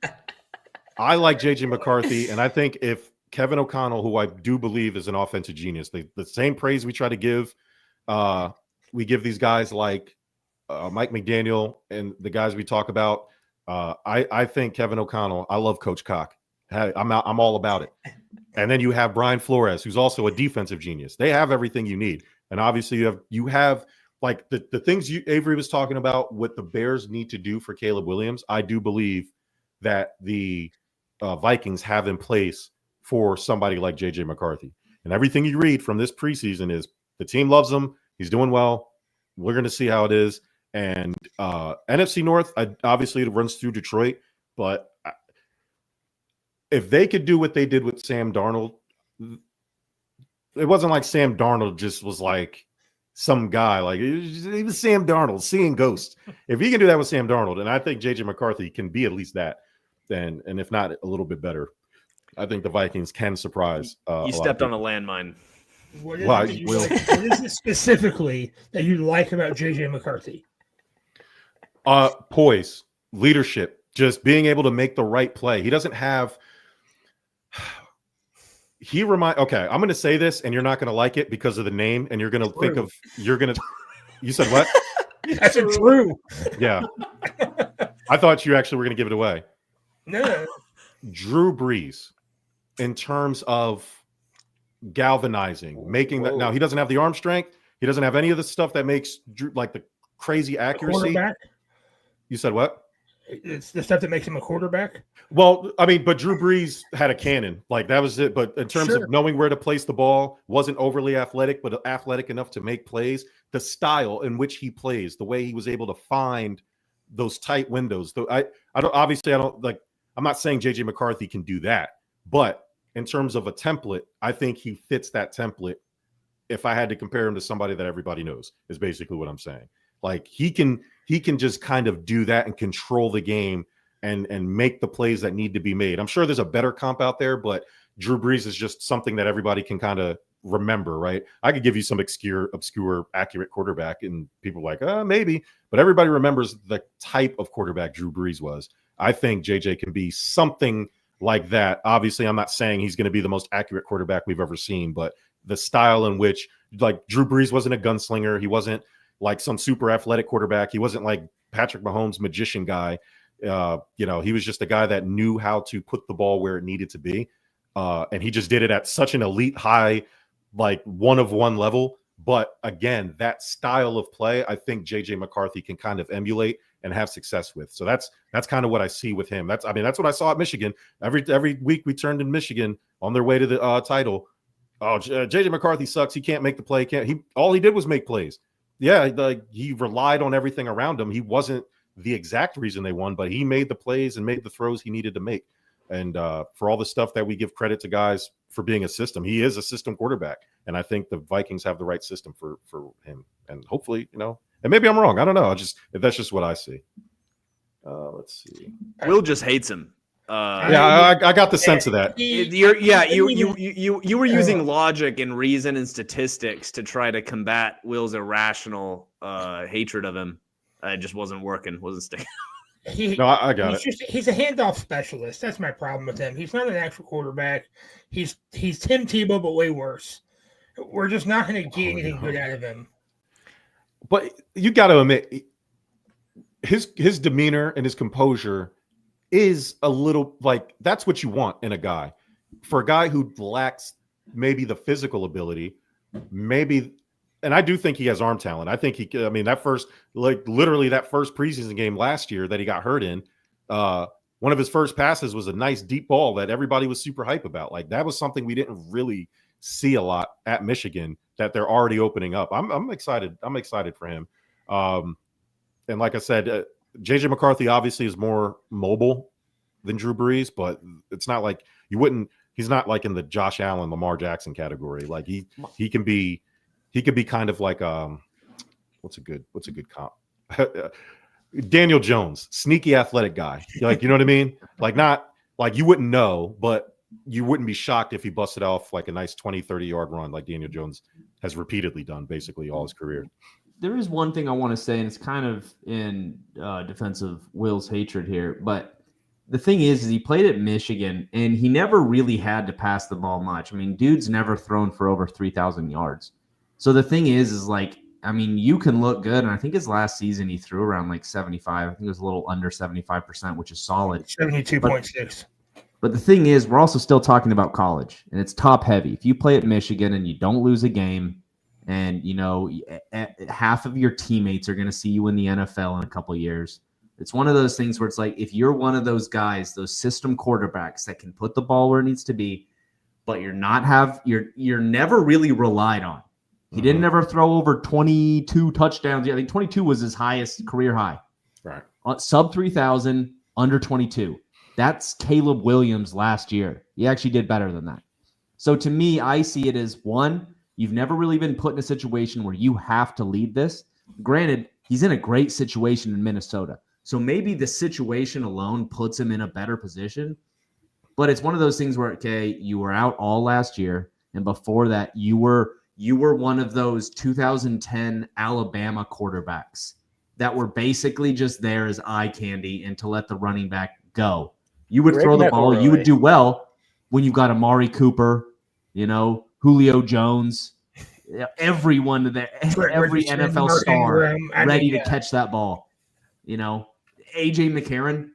I like JJ McCarthy, and I think if Kevin O'Connell, who I do believe is an offensive genius, the same praise we try to give, we give these guys like Mike McDaniel and the guys we talk about. I think Kevin O'Connell. I love Coach Cock. I'm all about it. And then you have Brian Flores, who's also a defensive genius. They have everything you need, and obviously you have like the things Avery was talking about. What the Bears need to do for Caleb Williams, I do believe that the Vikings have in place for somebody like JJ McCarthy. And everything you read from this preseason is the team loves him. He's doing well. We're going to see how it is. And NFC North, obviously it runs through Detroit, but if they could do what they did with Sam Darnold, it wasn't like Sam Darnold just was like some guy. Like he was Sam Darnold seeing ghosts. If he can do that with Sam Darnold, and I think JJ McCarthy can be at least that, then and if not a little bit better, I think the Vikings can surprise. You stepped on a landmine. What is it specifically that you like about JJ McCarthy? Poise, leadership, just being able to make the right play. He doesn't have. Okay, I'm going to say this, and you're not going to like it because of the name, and you're going to think of. You said what? That's true. Yeah. I thought you actually were going to give it away. No. Drew Brees, in terms of galvanizing, making that. Now he doesn't have the arm strength. He doesn't have any of the stuff that makes Drew like the crazy accuracy. You said what? It's the stuff that makes him a quarterback. Well, I mean, but Drew Brees had a cannon. Like that was it. But in terms of knowing where to place the ball, wasn't overly athletic, but athletic enough to make plays. The style in which he plays, the way he was able to find those tight windows. I'm not saying JJ McCarthy can do that, but in terms of a template, I think he fits that template. If I had to compare him to somebody that everybody knows, is basically what I'm saying. Like he can just kind of do that and control the game and make the plays that need to be made. I'm sure there's a better comp out there, but Drew Brees is just something that everybody can kind of remember, right? I could give you some obscure, accurate quarterback, and people are like, maybe, but everybody remembers the type of quarterback Drew Brees was. I think JJ can be something like that. Obviously, I'm not saying he's going to be the most accurate quarterback we've ever seen, but the style in which, like, Drew Brees wasn't a gunslinger. He wasn't, like some super athletic quarterback. He wasn't like Patrick Mahomes magician guy. He was just a guy that knew how to put the ball where it needed to be. And he just did it at such an elite high, like one-of-one level. But again, that style of play, I think JJ McCarthy can kind of emulate and have success with. So that's kind of what I see with him. That's what I saw at Michigan. Every week we turned in Michigan on their way to the title. Oh, JJ McCarthy sucks. He can't make the play. All he did was make plays. Yeah, he relied on everything around him. He wasn't the exact reason they won, but he made the plays and made the throws he needed to make. And for all the stuff that we give credit to guys for being a system, he is a system quarterback. And I think the Vikings have the right system for him. And hopefully, and maybe I'm wrong. I don't know. That's just what I see. Let's see. Will just hates him. I got the sense of that. You were using logic and reason and statistics to try to combat Will's irrational hatred of him. It just wasn't working. Wasn't sticking. I got it. He's a handoff specialist. That's my problem with him. He's not an actual quarterback. He's Tim Tebow, but way worse. We're just not going to get anything good out of him. But you got to admit, his demeanor and his composure is a little like that's what you want in a guy. For a guy who lacks maybe the physical ability, maybe. And I do think he has arm talent. I think that first preseason game last year that he got hurt in, one of his first passes was a nice deep ball that everybody was super hype about. Like that was something we didn't really see a lot at Michigan that they're already opening up. I'm excited. I'm excited for him. And like I said, JJ McCarthy obviously is more mobile than Drew Brees, but it's not like he's not like in the Josh Allen, Lamar Jackson category. Like he could be kind of like what's a good comp? Daniel Jones, sneaky athletic guy. Like, you know what I mean? Like not like you wouldn't know, but you wouldn't be shocked if he busted off like a nice 20, 30-yard run like Daniel Jones has repeatedly done basically all his career. There is one thing I want to say, and it's kind of in defense of Will's hatred here, but the thing is he played at Michigan, and he never really had to pass the ball much. I mean, dude's never thrown for over 3,000 yards. So the thing is like, I mean, you can look good, and I think his last season he threw around like 75. I think it was a little under 75%, which is solid. 72.6. But the thing is, we're also still talking about college, and it's top heavy. If you play at Michigan and you don't lose a game, and half of your teammates are going to see you in the NFL in a couple of years, it's one of those things where it's like if you're one of those guys, those system quarterbacks that can put the ball where it needs to be, but you're never really relied on. He didn't ever throw over 22 touchdowns. I think 22 was his highest career high. Right. Sub 3,000, under 22. That's Caleb Williams last year. He actually did better than that. So to me, I see it as one, you've never really been put in a situation where you have to lead this. Granted, he's in a great situation in Minnesota. So maybe the situation alone puts him in a better position. But it's one of those things where, okay, you were out all last year. And before that, you were one of those 2010 Alabama quarterbacks that were basically just there as eye candy and to let the running back go. You would throw the ball. You would do well when you got Amari Cooper, Julio Jones, everyone there, every NFL star ready to catch that ball. AJ McCarron.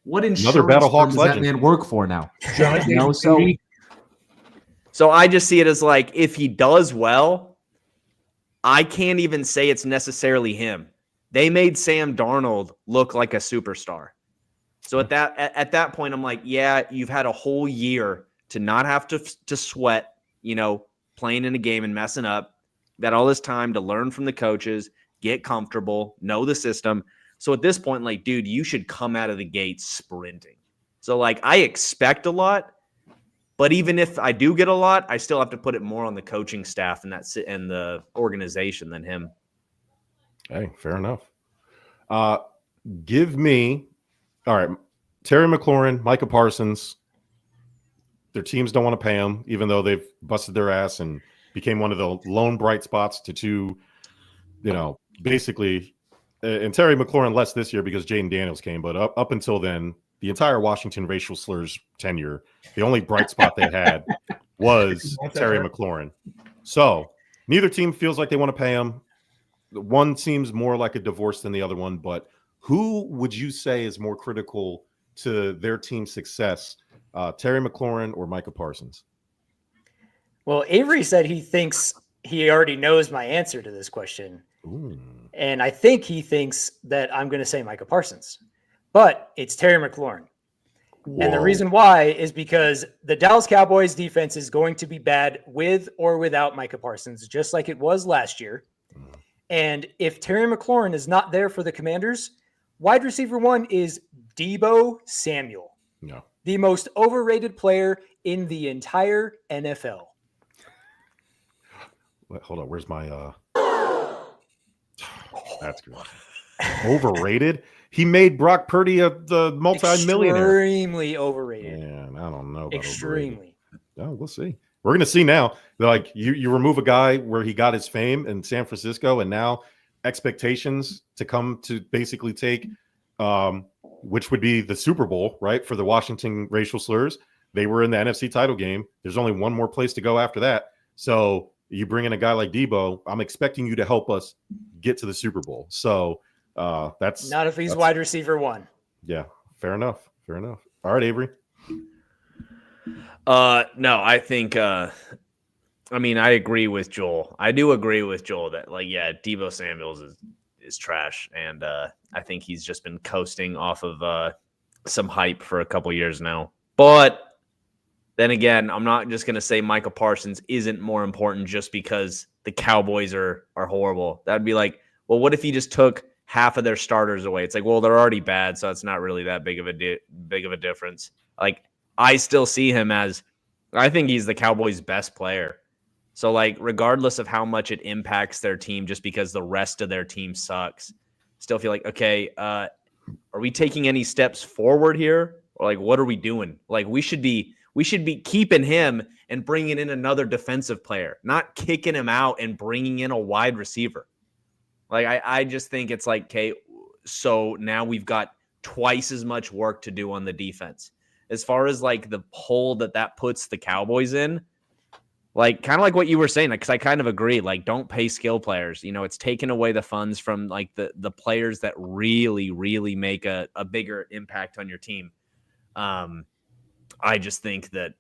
What insurance firm does that man work for now? So I just see it as like if he does well, I can't even say it's necessarily him. They made Sam Darnold look like a superstar. So at that point, I'm like, yeah, you've had a whole year to not have to sweat, playing in a game and messing up. You've got all this time to learn from the coaches, get comfortable, know the system. So at this point, like, dude, you should come out of the gate sprinting. So like, I expect a lot, but even if I do get a lot, I still have to put it more on the coaching staff and the organization than him. Hey, fair enough. Give me, all right, Terry McLaurin, Micah Parsons. Their teams don't want to pay them, even though they've busted their ass and became one of the lone bright spots to basically. And Terry McLaurin less this year because Jaden Daniels came, but up until then, the entire Washington racial slurs tenure, the only bright spot they had was Terry McLaurin. So neither team feels like they want to pay him. one seems more like a divorce than the other one, but who would you say is more critical to their team's success, Terry McLaurin or Micah Parsons? Well, Avery said he thinks he already knows my answer to this question. Ooh. And I think he thinks that I'm going to say Micah Parsons, but it's Terry McLaurin. Whoa. And the reason why is because the Dallas Cowboys defense is going to be bad with or without Micah Parsons, just like it was last year. And if Terry McLaurin is not there for the Commanders, wide receiver 1 is Deebo Samuel. No. The most overrated player in the entire NFL. Wait, hold on. Where's my that's good. Overrated? He made Brock Purdy the multi-millionaire. Extremely overrated. Man, I don't know about extremely. Oh, we'll see. We're going to see now. Like you remove a guy where he got his fame in San Francisco, and now expectations to come to basically take, which would be the Super Bowl, right? For the Washington racial slurs. They were in the NFC title game. There's only one more place to go after that. So you bring in a guy like Deebo, I'm expecting you to help us get to the Super Bowl. So that's not if he's wide receiver 1. Yeah, fair enough. Fair enough. All right, Avery. No, I think I agree with Joel. I do agree with Joel that Deebo Samuels is trash, and I think he's just been coasting off of some hype for a couple years now. But then again, I'm not just going to say Micah Parsons isn't more important just because the Cowboys are horrible. That'd be like, well, what if you just took half of their starters away? It's like, well, they're already bad, so it's not really that big of a difference. Like, I still see him as, I think he's the Cowboys' best player. So, like, regardless of how much it impacts their team, just because the rest of their team sucks, still feel like, okay, are we taking any steps forward here? Or, like, what are we doing? Like, we should be keeping him and bringing in another defensive player, not kicking him out and bringing in a wide receiver. Like, I just think it's like, okay, so now we've got twice as much work to do on the defense. As far as like the hole that puts the Cowboys in, like kind of like what you were saying, because I kind of agree, like don't pay skill players. You know, it's taking away the funds from like the players that really, really make a bigger impact on your team. I just think that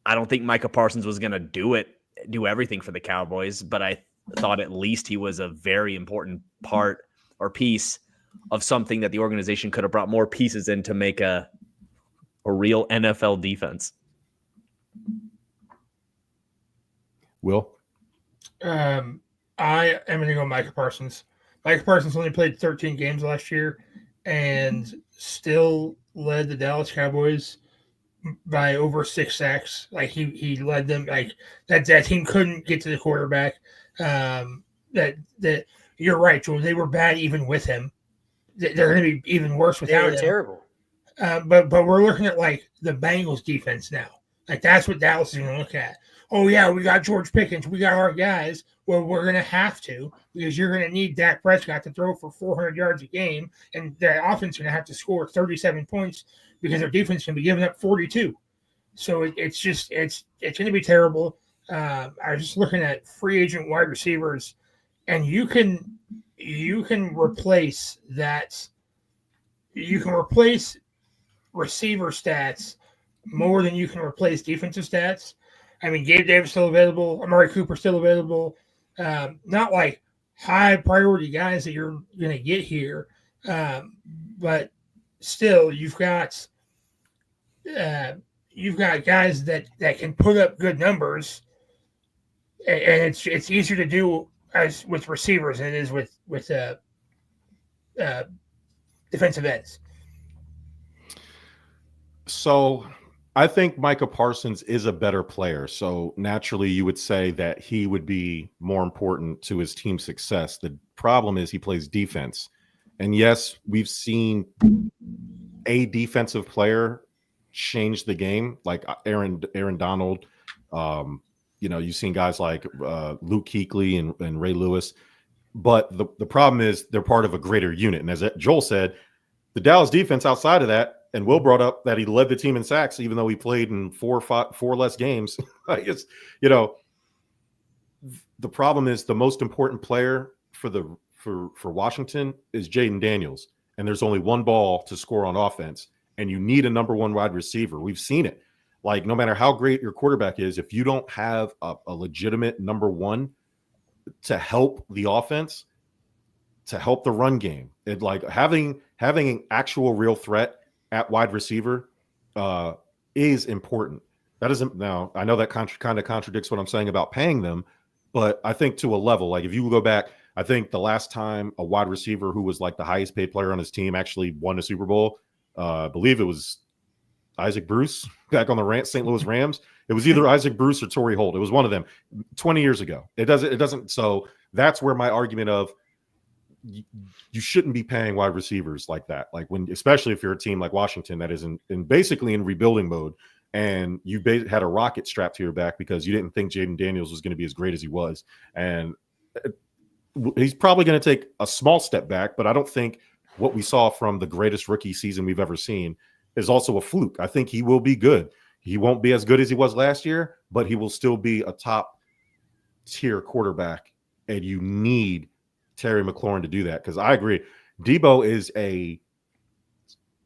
I don't think Micah Parsons was going to do everything for the Cowboys, but I thought at least he was a very important part or piece of something that the organization could have brought more pieces in to make a real NFL defense. Will? I am going to go Micah Parsons. Micah Parsons only played 13 games last year and still led the Dallas Cowboys by over 6 sacks. Like he led them. Like that team couldn't get to the quarterback. That you're right, Joel. They were bad even with him. They're going to be even worse without him. They were terrible. But we're looking at like the Bengals defense now. Like that's what Dallas is going to look at. Oh yeah, we got George Pickens, we got our guys. Well, we're going to have to because you're going to need Dak Prescott to throw for 400 yards a game, and the offense is going to have to score 37 points because their defense is going to be giving up 42. So it's going to be terrible. I was just looking at free agent wide receivers, and you can replace that. You can replace receiver stats more than you can replace defensive stats. I mean, Gabe Davis still available, Amari Cooper still available. Not like high priority guys that you're going to get here, but still, you've got guys that can put up good numbers, and it's easier to do as with receivers than it is with defensive ends. So I think Micah Parsons is a better player. So naturally you would say that he would be more important to his team's success. The problem is he plays defense. And yes, we've seen a defensive player change the game, like Aaron Donald. You've seen guys like Luke Kuechly and Ray Lewis. But the problem is they're part of a greater unit. And as Joel said, the Dallas defense outside of that, and Will brought up that he led the team in sacks, even though he played in four less games. The problem is the most important player for Washington is Jaden Daniels, and there's only one ball to score on offense, and you need a number one wide receiver. We've seen it. Like, no matter how great your quarterback is, if you don't have a legitimate number one to help the offense, to help the run game, it like having an actual real threat at wide receiver is important. That isn't, now I know that kind of contradicts what I'm saying about paying them, but I think to a level, like if you go back, I think the last time a wide receiver who was like the highest paid player on his team actually won a Super Bowl, I believe it was Isaac Bruce back on the St. Louis Rams. It was either Isaac Bruce or Torrey Holt. It was one of them 20 years ago. It doesn't. So that's where my argument of you shouldn't be paying wide receivers like that. Like especially if you're a team like Washington that is basically in rebuilding mode, and you had a rocket strapped to your back because you didn't think Jaden Daniels was going to be as great as he was. And he's probably going to take a small step back, but I don't think what we saw from the greatest rookie season we've ever seen is also a fluke. I think he will be good. He won't be as good as he was last year, but he will still be a top tier quarterback. And you need Terry McLaurin to do that. Because I agree. Debo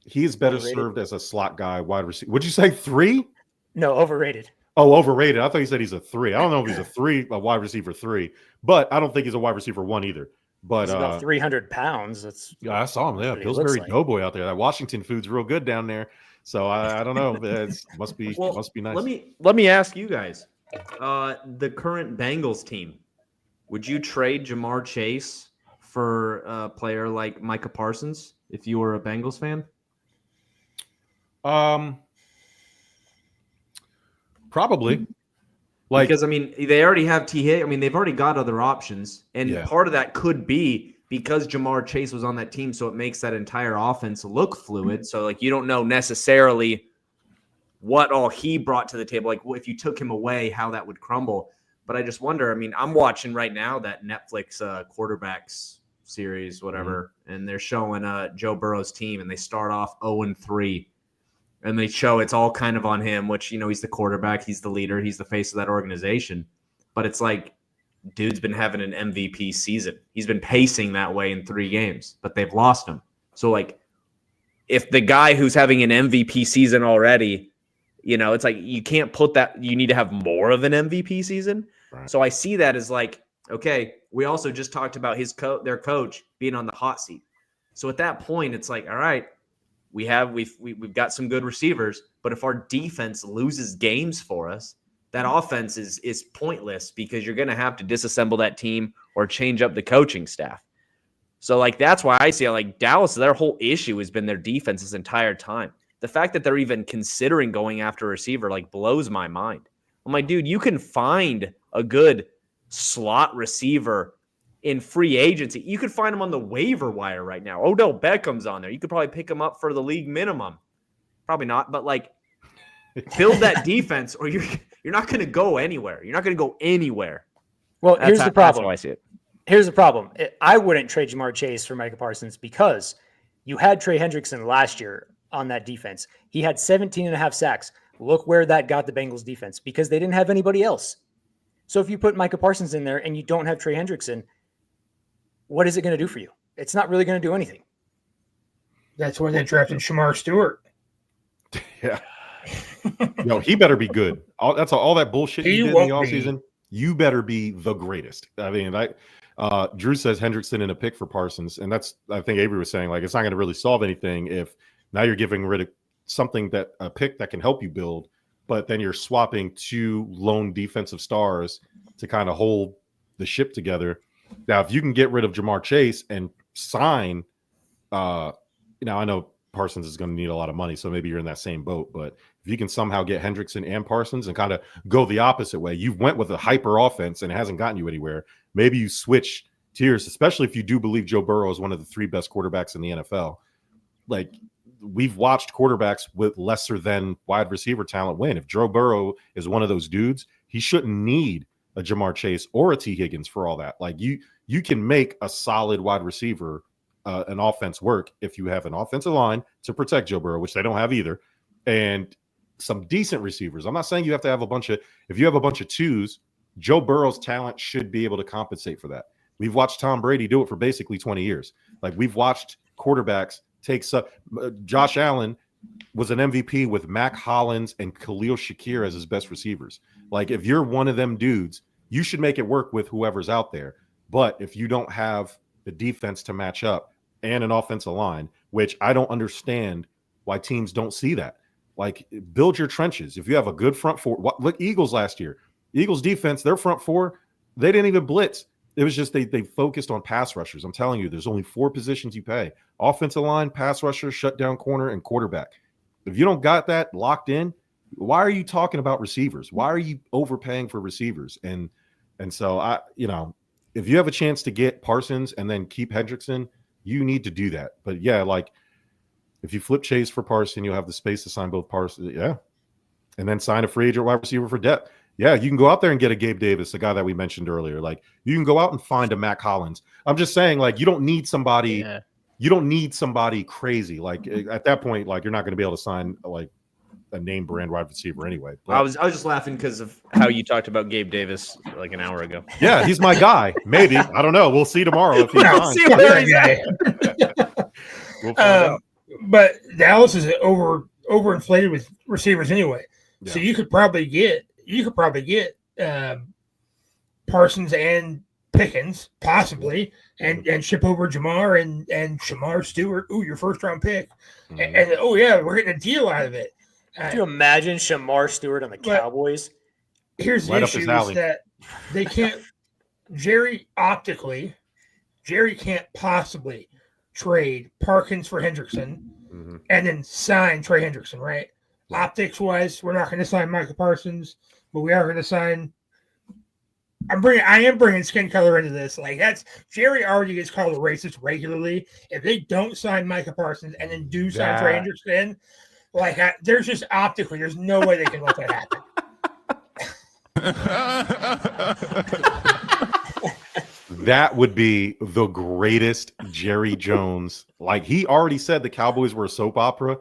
he is better Overrated. served as a slot guy, wide receiver. Would you say 3? No, overrated. Oh, overrated. I thought you said he's a 3. I don't know if he's a wide receiver 3, but I don't think he's a wide receiver 1 either. But He's about 300 pounds. That's I saw him. Yeah, what he looks Pillsbury like. Doughboy out there. That Washington food's real good down there. So I don't know. It must be nice. Let me ask you guys. The current Bengals team, would you trade Jamar Chase for a player like Micah Parsons if you were a Bengals fan? Probably. Because I mean, they already have T. Higgins. I mean, they've already got other options, and part of that could be because Jamar Chase was on that team, so it makes that entire offense look fluid. So like you don't know necessarily what all he brought to the table. Like if you took him away, how that would crumble. But I just wonder. I mean, I'm watching right now that Netflix quarterbacks series, whatever, and they're showing Joe Burrow's team, and they start off 0-3. And they show it's all kind of on him, which, you know, he's the quarterback, he's the leader, he's the face of that organization. But it's like, dude's been having an MVP season. He's been pacing that way in 3 games, but they've lost him. So, like, if the guy who's having an MVP season already, you know, it's like you can't put that, you need to have more of an MVP season. Right. So I see that as like, okay, we also just talked about their coach being on the hot seat. So at that point, it's like, all right, we've got some good receivers, but if our defense loses games for us, that offense is pointless because you're going to have to disassemble that team or change up the coaching staff. So like that's why I see it, like Dallas, their whole issue has been their defense this entire time. The fact that they're even considering going after a receiver like blows my mind. I'm like, dude, you can find a good slot receiver in free agency. You could find him on the waiver wire right now. Odell Beckham's on there. You could probably pick him up for the league minimum. Probably not, but like build that defense or you're not going to go anywhere. You're not going to go anywhere. Well, here's the problem. That's how I see it. Here's the problem. I wouldn't trade Jamar Chase for Micah Parsons because you had Trey Hendrickson last year on that defense. He had 17.5 sacks. Look where that got the Bengals defense because they didn't have anybody else. So if you put Micah Parsons in there and you don't have Trey Hendrickson, what is it going to do for you? It's not really going to do anything. That's why they drafted Shamar Stewart. Yeah. No, he better be good. All that bullshit you did in the offseason, you better be the greatest. I mean, Drew says Hendrickson in a pick for Parsons, and that's, I think Avery was saying, like, it's not going to really solve anything if now you're giving rid of something a pick that can help you build, but then you're swapping 2 lone defensive stars to kind of hold the ship together. Now, if you can get rid of Jamar Chase and sign, I know Parsons is going to need a lot of money, so maybe you're in that same boat. But if you can somehow get Hendrickson and Parsons and kind of go the opposite way, you've went with a hyper offense and it hasn't gotten you anywhere. Maybe you switch tiers, especially if you do believe Joe Burrow is one of the 3 best quarterbacks in the NFL. Like, we've watched quarterbacks with lesser than wide receiver talent win. If Joe Burrow is one of those dudes, he shouldn't need a Jamar Chase or a T. Higgins for all that. Like you can make a solid wide receiver, an offense work if you have an offensive line to protect Joe Burrow, which they don't have either, and some decent receivers. I'm not saying you have to have if you have a bunch of 2s, Joe Burrow's talent should be able to compensate for that. We've watched Tom Brady do it for basically 20 years. Like we've watched quarterbacks take Josh Allen was an MVP with Mac Hollins and Khalil Shakir as his best receivers. Like if you're one of them dudes, you should make it work with whoever's out there. But if you don't have the defense to match up and an offensive line, which I don't understand why teams don't see that. Like build your trenches. If you have a good front four, look Eagles last year. Eagles defense, their front four, they didn't even blitz. It was just they focused on pass rushers. I'm telling you, there's only 4 positions you pay: offensive line, pass rusher, shutdown corner, and quarterback. If you don't got that locked in, why are you talking about receivers? Why are you overpaying for receivers? And so if you have a chance to get Parsons and then keep Hendrickson, you need to do that. But yeah, like if you flip Chase for Parsons, you'll have the space to sign both Parsons. Yeah. And then sign a free agent wide receiver for depth. Yeah, you can go out there and get a Gabe Davis, the guy that we mentioned earlier. Like you can go out and find a Mac Hollins. I'm just saying, like, you don't need somebody. Yeah. You don't need somebody crazy. Like at that point, like you're not going to be able to sign like a name brand wide receiver anyway. But, I was just laughing because of how you talked about Gabe Davis like an hour ago. Yeah, he's my guy. Maybe I don't know. We'll see tomorrow if he's on. See where he's at. We'll find out. But Dallas is overinflated with receivers anyway. Yeah. So you could probably get Parsons and Pickens possibly, and ship over Jamar and Shamar Stewart. Ooh, your first round pick, and oh yeah, we're getting a deal out of it. Could you imagine Shamar Stewart on the Cowboys? Here's the issue: is that they can't. Jerry can't possibly trade Parkins for Hendrickson and then sign Trey Hendrickson, right? Optics wise, we're not going to sign Michael Parsons, but we are going to sign. I am bringing skin color into this. Like that's Jerry already gets called a racist regularly. If they don't sign Micah Parsons and then do sign Trey Hendrickson, like there's just optically, there's no way they can let that happen. That would be the greatest Jerry Jones. Like he already said, the Cowboys were a soap opera.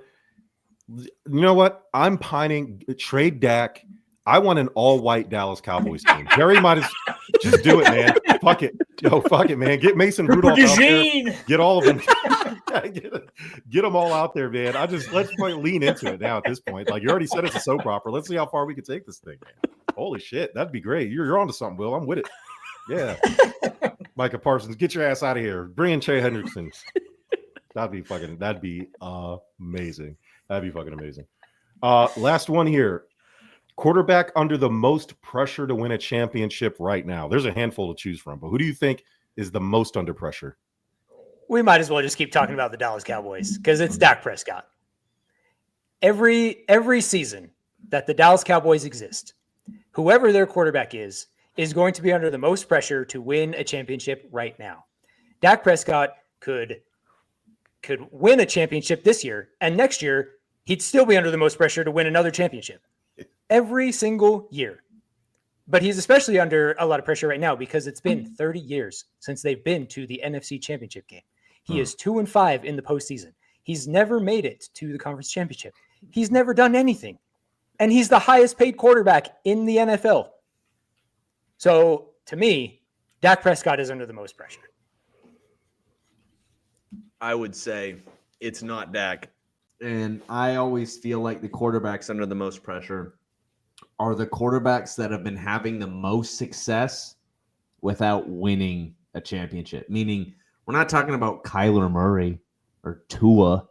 You know what? I'm pining. Trade Dak. I want an all-white Dallas Cowboys team. Jerry might just do it, man. Fuck it. Yo, fuck it, man. Get Mason Rudolph out there. Get all of them. Get them all out there, man. Let's lean into it now at this point. Like you already said, it's a soap opera. Let's see how far we can take this thing, man. Holy shit, that'd be great. You're onto something, Will. I'm with it. Yeah. Micah Parsons, get your ass out of here. Bring in Trey Hendrickson. That'd be amazing. That'd be fucking amazing. Last one here. Quarterback under the most pressure to win a championship right now. There's a handful to choose from, but who do you think is the most under pressure? We might as well just keep talking about the Dallas Cowboys because it's Dak Prescott. Every season that the Dallas Cowboys exist, whoever their quarterback is going to be under the most pressure to win a championship right now. Dak Prescott could win a championship this year, and next year he'd still be under the most pressure to win another championship. Every single year. But he's especially under a lot of pressure right now because it's been 30 years since they've been to the NFC Championship game. He is 2-5 in the postseason. He's never made it to the conference championship. He's never done anything. And he's the highest paid quarterback in the NFL. So to me, Dak Prescott is under the most pressure. I would say it's not Dak. And I always feel like the quarterbacks under the most pressure are the quarterbacks that have been having the most success without winning a championship. Meaning, we're not talking about Kyler Murray or Tua.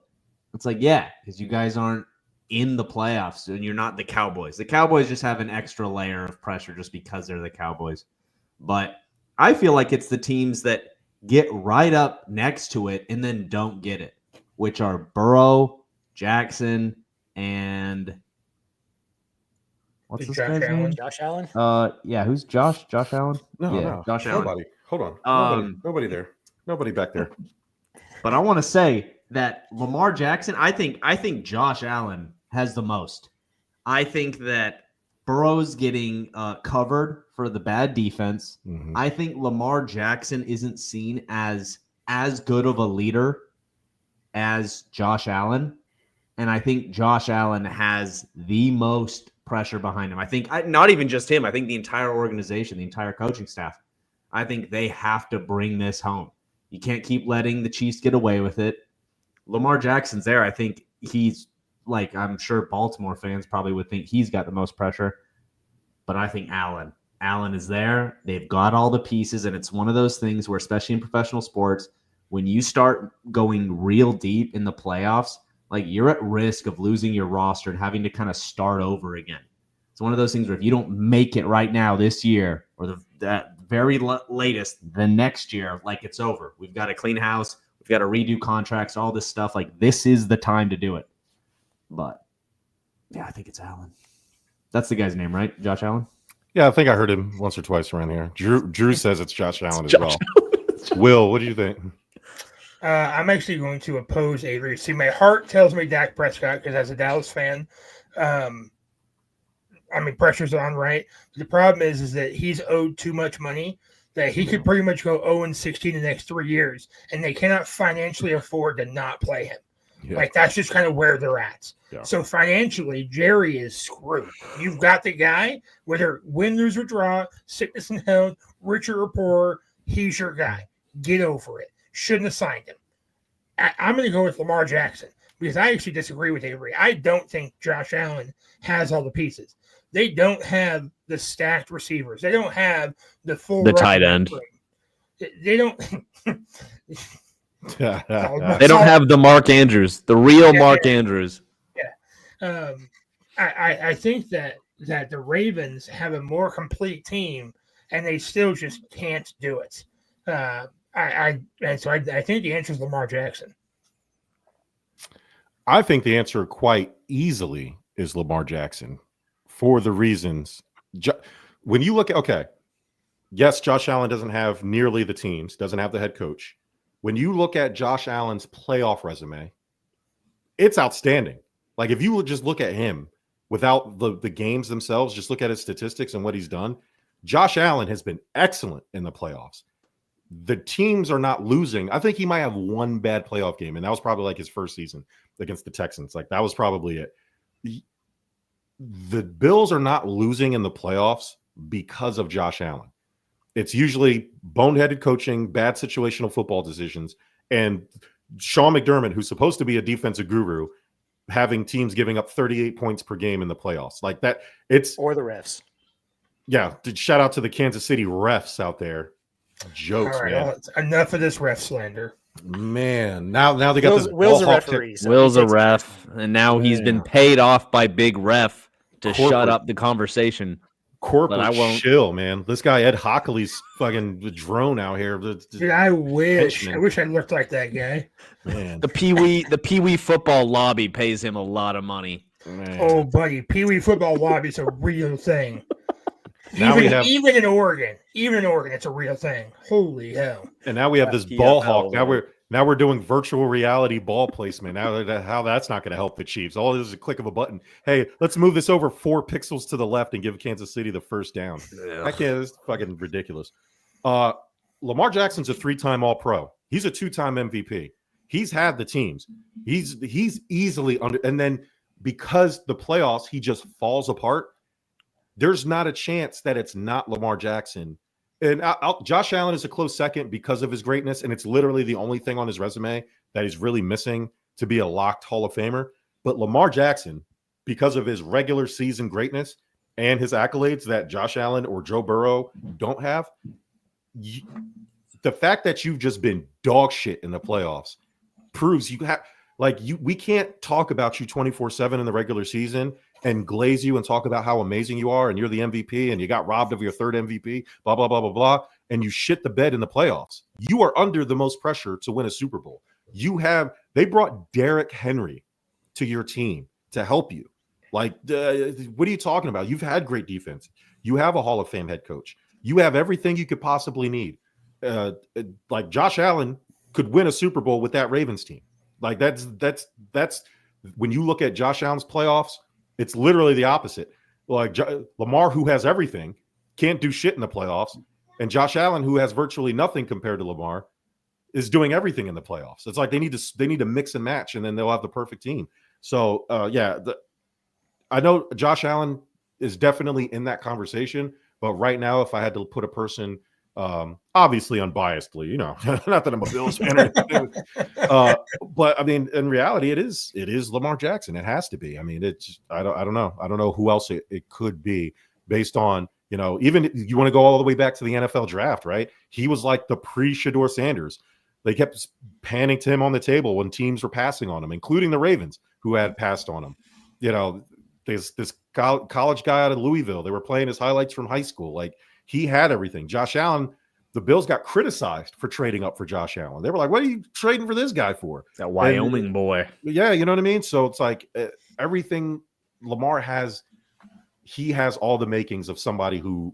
It's like, yeah, because you guys aren't in the playoffs and you're not the Cowboys. The Cowboys just have an extra layer of pressure just because they're the Cowboys. But I feel like it's the teams that get right up next to it and then don't get it, which are Burrow, Jackson, and what's this guy's name? Josh Allen? Yeah, who's Josh? Josh Allen? No. Josh Allen. Nobody. Hold on. Nobody there. Nobody back there. But I want to say that Lamar Jackson, I think Josh Allen has the most. I think that Burrow's getting covered for the bad defense. Mm-hmm. I think Lamar Jackson isn't seen as good of a leader as Josh Allen. And I think Josh Allen has the most pressure behind him. I think not even just him. I think the entire organization, the entire coaching staff. I think they have to bring this home. You can't keep letting the Chiefs get away with it. Lamar Jackson's there. I think he's like, I'm sure Baltimore fans probably would think he's got the most pressure, but I think Allen is there. They've got all the pieces, and it's one of those things where, especially in professional sports, when you start going real deep in the playoffs, like you're at risk of losing your roster and having to kind of start over again. It's one of those things where if you don't make it right now this year or that very latest, the next year, like it's over. We've got to clean house. We've got to redo contracts, all this stuff. Like this is the time to do it. But yeah, I think it's Allen. That's the guy's name, right? Josh Allen? Yeah, I think I heard him once or twice around here. Drew says it's Josh Allen as well. Will, what do you think? I'm actually going to oppose Avery. See, my heart tells me Dak Prescott because as a Dallas fan, pressure's on, right? The problem is that he's owed too much money that he could pretty much go 0-16 the next 3 years, and they cannot financially afford to not play him. Yeah. Like, that's just kind of where they're at. Yeah. So financially, Jerry is screwed. You've got the guy, whether win, lose, or draw, sickness and health, richer or poorer, he's your guy. Get over it. Shouldn't have signed him. I'm going to go with Lamar Jackson because I actually disagree with Avery. I don't think Josh Allen has all the pieces. They don't have the stacked receivers. They don't have the tight end. They don't. They don't have the Mark Andrews, the real Mark Andrews. Yeah. I think that the Ravens have a more complete team, and they still just can't do it. I think the answer is Lamar Jackson. I think the answer quite easily is Lamar Jackson for the reasons. When you look at, yes, Josh Allen doesn't have nearly the teams, doesn't have the head coach. When you look at Josh Allen's playoff resume, it's outstanding. Like if you would just look at him without the games themselves, just look at his statistics and what he's done. Josh Allen has been excellent in the playoffs. The teams are not losing. I think he might have one bad playoff game, and that was probably like his first season against the Texans. Like that was probably it. The Bills are not losing in the playoffs because of Josh Allen. It's usually boneheaded coaching, bad situational football decisions, and Sean McDermott, who's supposed to be a defensive guru, having teams giving up 38 points per game in the playoffs. Like that, or the refs. Yeah, shout out to the Kansas City refs out there. Jokes, right, man. well, enough of this ref slander. Man, now they got this. Will's a referee. So Will's a ref, and now he's been paid off by Big Ref to shut up the conversation. Corporate chill, man. This guy Ed Hockley's fucking drone out here. Dude, I wish I looked like that guy. Man, the Pee Wee football lobby pays him a lot of money. Man. Oh, buddy, Pee Wee football lobby is a real thing. Even in Oregon, it's a real thing. Holy hell! And now we have this ball hawk. Now we're doing virtual reality ball placement. Now how that's not going to help the Chiefs. All it is a click of a button. Hey, let's move this over 4 pixels to the left and give Kansas City the first down. It's fucking ridiculous. Lamar Jackson's a 3-time All-Pro. He's a 2-time MVP. He's had the teams. He's easily under. And then because the playoffs, he just falls apart. There's not a chance that it's not Lamar Jackson. And Josh Allen is a close second because of his greatness, and it's literally the only thing on his resume that he's really missing to be a locked Hall of Famer. But Lamar Jackson, because of his regular season greatness and his accolades that Josh Allen or Joe Burrow don't have, the fact that you've just been dog shit in the playoffs proves you have we can't talk about you 24/7 in the regular season and glaze you and talk about how amazing you are and you're the MVP and you got robbed of your 3rd MVP, blah, blah, blah, blah, blah, and you shit the bed in the playoffs. You are under the most pressure to win a Super Bowl. They brought Derrick Henry to your team to help you. Like, what are you talking about? You've had great defense. You have a Hall of Fame head coach. You have everything you could possibly need. Like Josh Allen could win a Super Bowl with that Ravens team. Like that's when you look at Josh Allen's playoffs, it's literally the opposite. Like Lamar, who has everything, can't do shit in the playoffs. And Josh Allen, who has virtually nothing compared to Lamar, is doing everything in the playoffs. It's like they need to mix and match, and then they'll have the perfect team. So, I know Josh Allen is definitely in that conversation. But right now, if I had to put a person Obviously unbiasedly, not that I'm a Bills fan or anything. But I mean, in reality, it is Lamar Jackson. It has to be. I mean, I don't know who else it could be based on, even you want to go all the way back to the NFL draft, right? He was like the pre-Shador Sanders. They kept panning to him on the table when teams were passing on him, including the Ravens, who had passed on him. This college guy out of Louisville, they were playing his highlights from high school. Like, he had everything. Josh Allen, the Bills got criticized for trading up for Josh Allen. They were like, what are you trading for this guy for? That Wyoming boy. Yeah, you know what I mean? So it's like everything Lamar has, he has all the makings of somebody who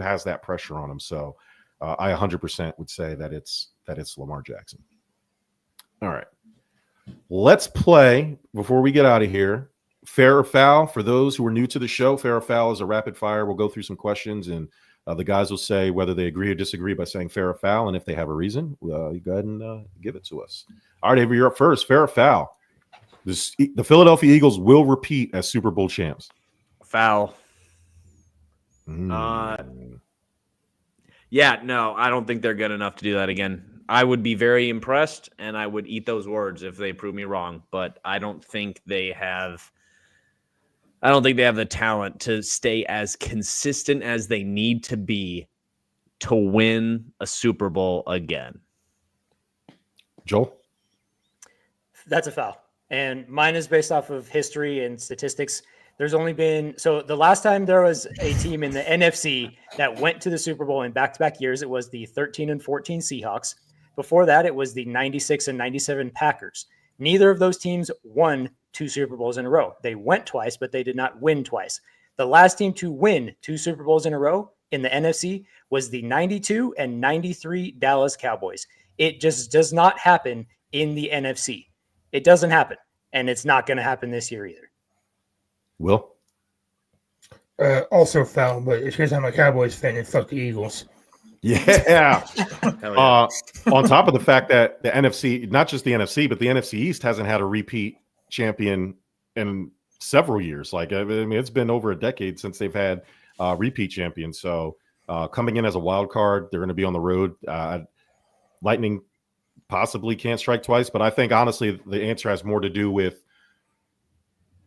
has that pressure on him. So I 100% would say that it's Lamar Jackson. All right. Let's play, before we get out of here, Fair or Foul. For those who are new to the show, Fair or Foul is a rapid fire. We'll go through some questions, and the guys will say whether they agree or disagree by saying fair or foul. And if they have a reason, you go ahead and give it to us. All right, Avery, you're up first. Fair or foul? The Philadelphia Eagles will repeat as Super Bowl champs. Foul. Yeah, no, I don't think they're good enough to do that again. I would be very impressed, and I would eat those words if they prove me wrong. But I don't think they have the talent to stay as consistent as they need to be to win a Super Bowl again. Joel? That's a foul. And mine is based off of history and statistics. There's only been, so the last time there was a team in the NFC that went to the Super Bowl in back-to-back years, it was the 13 and 14 Seahawks. Before that, it was the 96 and 97 Packers. Neither of those teams won 2 Super Bowls in a row. They went twice, but they did not win twice. The last team to win 2 Super Bowls in a row in the NFC was the 92 and 93 Dallas Cowboys. It just does not happen in the NFC. It doesn't happen, and it's not going to happen this year either. Will? Also foul, but it's because I'm a Cowboys fan and fuck the Eagles. Yeah. On top of the fact that the NFC, not just the NFC, but the NFC East hasn't had a repeat champion in several years. Like, I mean, it's been over a decade since they've had repeat champions. So coming in as a wild card, they're going to be on the road. Lightning possibly can't strike twice, but I think honestly the answer has more to do with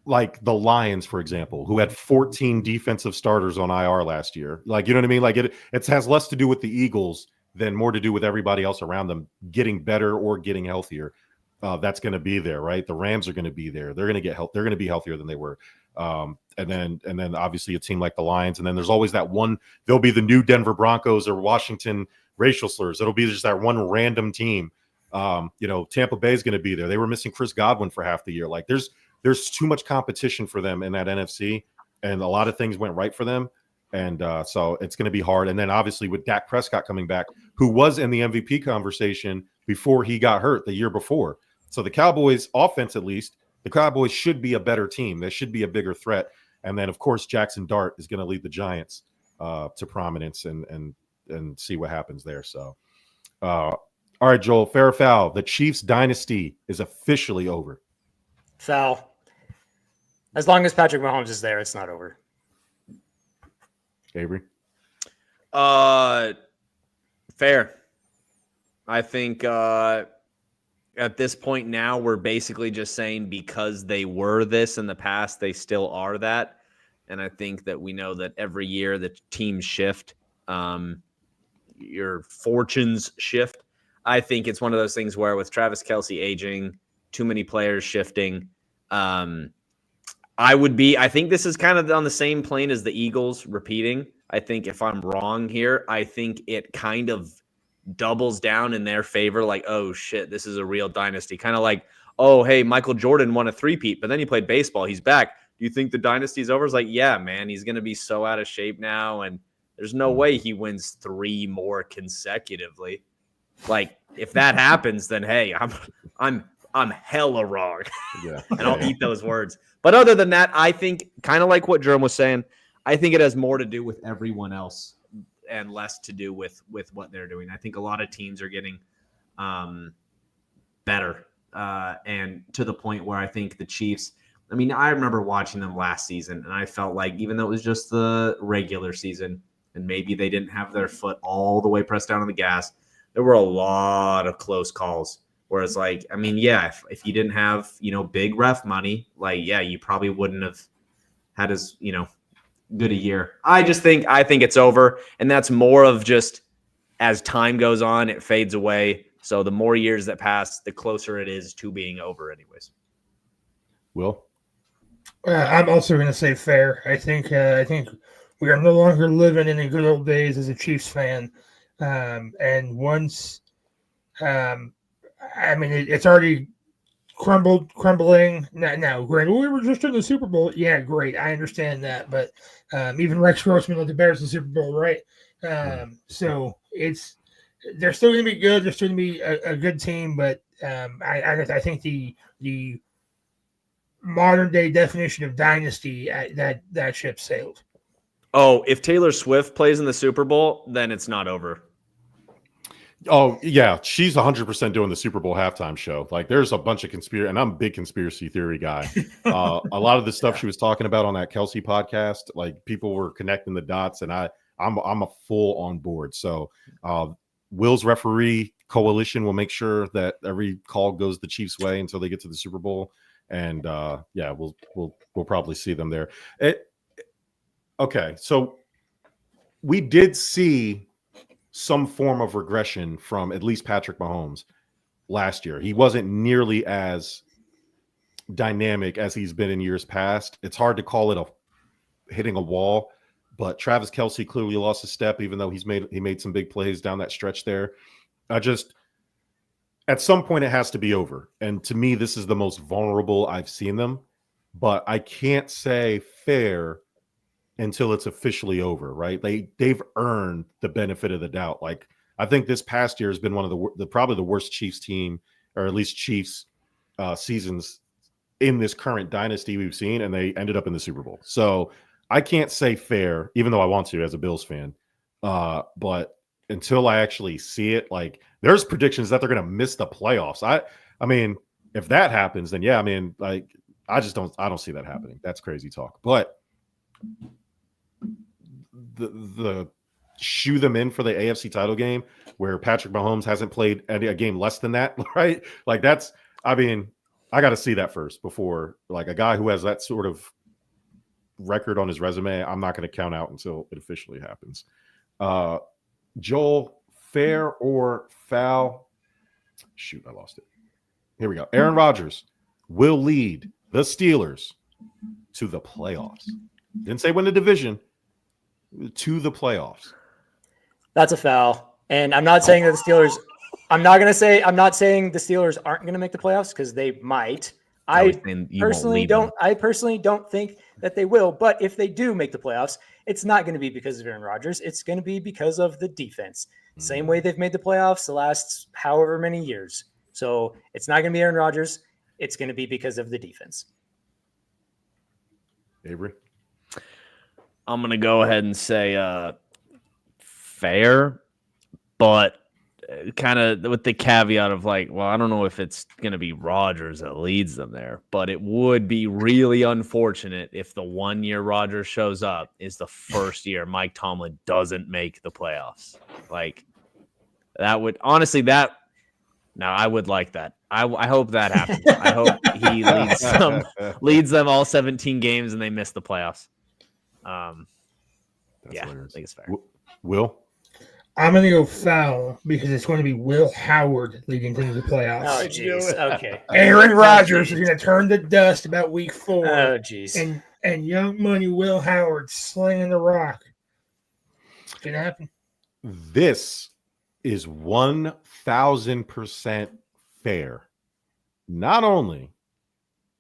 like the Lions, for example, who had 14 defensive starters on IR last year. Like, you know what I mean? Like it has less to do with the Eagles than more to do with everybody else around them getting better or getting healthier. That's going to be there, right? The Rams are going to be there. They're going to get help. They're going to be healthier than they were. And then obviously a team like the Lions. And then there's always that one, there'll be the new Denver Broncos or Washington racial slurs. It'll be just that one random team. Tampa Bay is going to be there. They were missing Chris Godwin for half the year. Like there's too much competition for them in that NFC, and a lot of things went right for them. And so it's going to be hard. And then obviously with Dak Prescott coming back, who was in the MVP conversation before he got hurt the year before. So the Cowboys offense, at least, the Cowboys should be a better team. They should be a bigger threat. And then, of course, Jackson Dart is going to lead the Giants to prominence and see what happens there. So, all right, Joel, fair or foul? The Chiefs dynasty is officially over. Foul. As long as Patrick Mahomes is there, it's not over. Avery? Fair. I think at this point now, we're basically just saying because they were this in the past, they still are that. And I think that we know that every year the teams shift. Your fortunes shift. I think it's one of those things where with Travis Kelce aging, too many players shifting, I think this is kind of on the same plane as the Eagles repeating. I think if I'm wrong here, I think it kind of doubles down in their favor. Like, oh shit, this is a real dynasty. Kind of like, oh, hey, Michael Jordan won a three-peat, but then he played baseball. He's back. Do you think the dynasty's over? It's like, yeah, man, he's going to be so out of shape now. And there's no way he wins 3 more consecutively. Like, if that happens, then hey, I'm hella wrong. Yeah. And I'll eat those words. But other than that, I think kind of like what Jerome was saying, I think it has more to do with everyone else and less to do with what they're doing. I think a lot of teams are getting better and to the point where I think the Chiefs, I mean, I remember watching them last season and I felt like even though it was just the regular season, and maybe they didn't have their foot all the way pressed down on the gas, there were a lot of close calls. Whereas, like, I mean, yeah, if you didn't have, big ref money, like, yeah, you probably wouldn't have had as, good a year. I think it's over. And that's more of just as time goes on, it fades away. So the more years that pass, the closer it is to being over anyways. Will? I'm also going to say fair. I think we are no longer living in the good old days as a Chiefs fan. And once, it's already crumbling. Now, granted, we were just in the Super Bowl. Yeah, great. I understand that. But even Rex Grossman led the Bears in the Super Bowl, right? So they're still going to be good. They're still going to be a good team. But I think the modern day definition of dynasty, that ship sailed. Oh, if Taylor Swift plays in the Super Bowl, then it's not over. Oh, yeah. She's 100% doing the Super Bowl halftime show. Like, there's a bunch of and I'm a big conspiracy theory guy. A lot of the stuff she was talking about on that Kelsey podcast, like, people were connecting the dots, and I'm a full on board. So Will's referee coalition will make sure that every call goes the Chiefs' way until they get to the Super Bowl. And we'll probably see them there. Okay, so we did see some form of regression from at least Patrick Mahomes last year. He wasn't nearly as dynamic as he's been in years past. It's hard to call it hitting a wall, but Travis Kelce clearly lost a step, even though he made some big plays down that stretch there. At some point it has to be over. And to me, this is the most vulnerable I've seen them, but I can't say fair until it's officially over, right? They've earned the benefit of the doubt. Like, I think this past year has been one of probably the worst Chiefs team, or at least Chiefs seasons in this current dynasty we've seen, and they ended up in the Super Bowl. So I can't say fair, even though I want to as a Bills fan. But until I actually see it, like, there's predictions that they're going to miss the playoffs. I mean, if that happens, then yeah, I mean, like, I don't see that happening. That's crazy talk. But the shoe them in for the AFC title game where Patrick Mahomes hasn't played a game less than that, right? Like, I got to see that first before, like, a guy who has that sort of record on his resume, I'm not going to count out until it officially happens. Joel, fair or foul? Shoot, I lost it. Here we go. Aaron Rodgers will lead the Steelers to the playoffs. Didn't say win the division, to the playoffs. That's a foul. And I'm not saying that the Steelers I'm not saying the Steelers aren't going to make the playoffs, because they might. I personally don't think that they will, but if they do make the playoffs, it's not going to be because of Aaron Rodgers. It's going to be because of the defense. Same way they've made the playoffs the last however many years. So it's not going to be Aaron Rodgers. It's going to be because of the defense. Avery? I'm going to go ahead and say fair, but kind of with the caveat of, like, well, I don't know if it's going to be Rodgers that leads them there, but it would be really unfortunate if the 1 year Rodgers shows up is the first year Mike Tomlin doesn't make the playoffs. Like, that would honestly I would like that. I hope that happens. I hope he leads them all 17 games and they miss the playoffs. Yeah, hilarious. I think it's fair. Will? I'm going to go foul because it's going to be Will Howard leading into the playoffs. Oh, jeez. Okay. Aaron Rodgers is going to turn to dust about week 4. Oh, jeez. And young money Will Howard slinging the rock. It's going to happen. This is 1,000% fair. Not only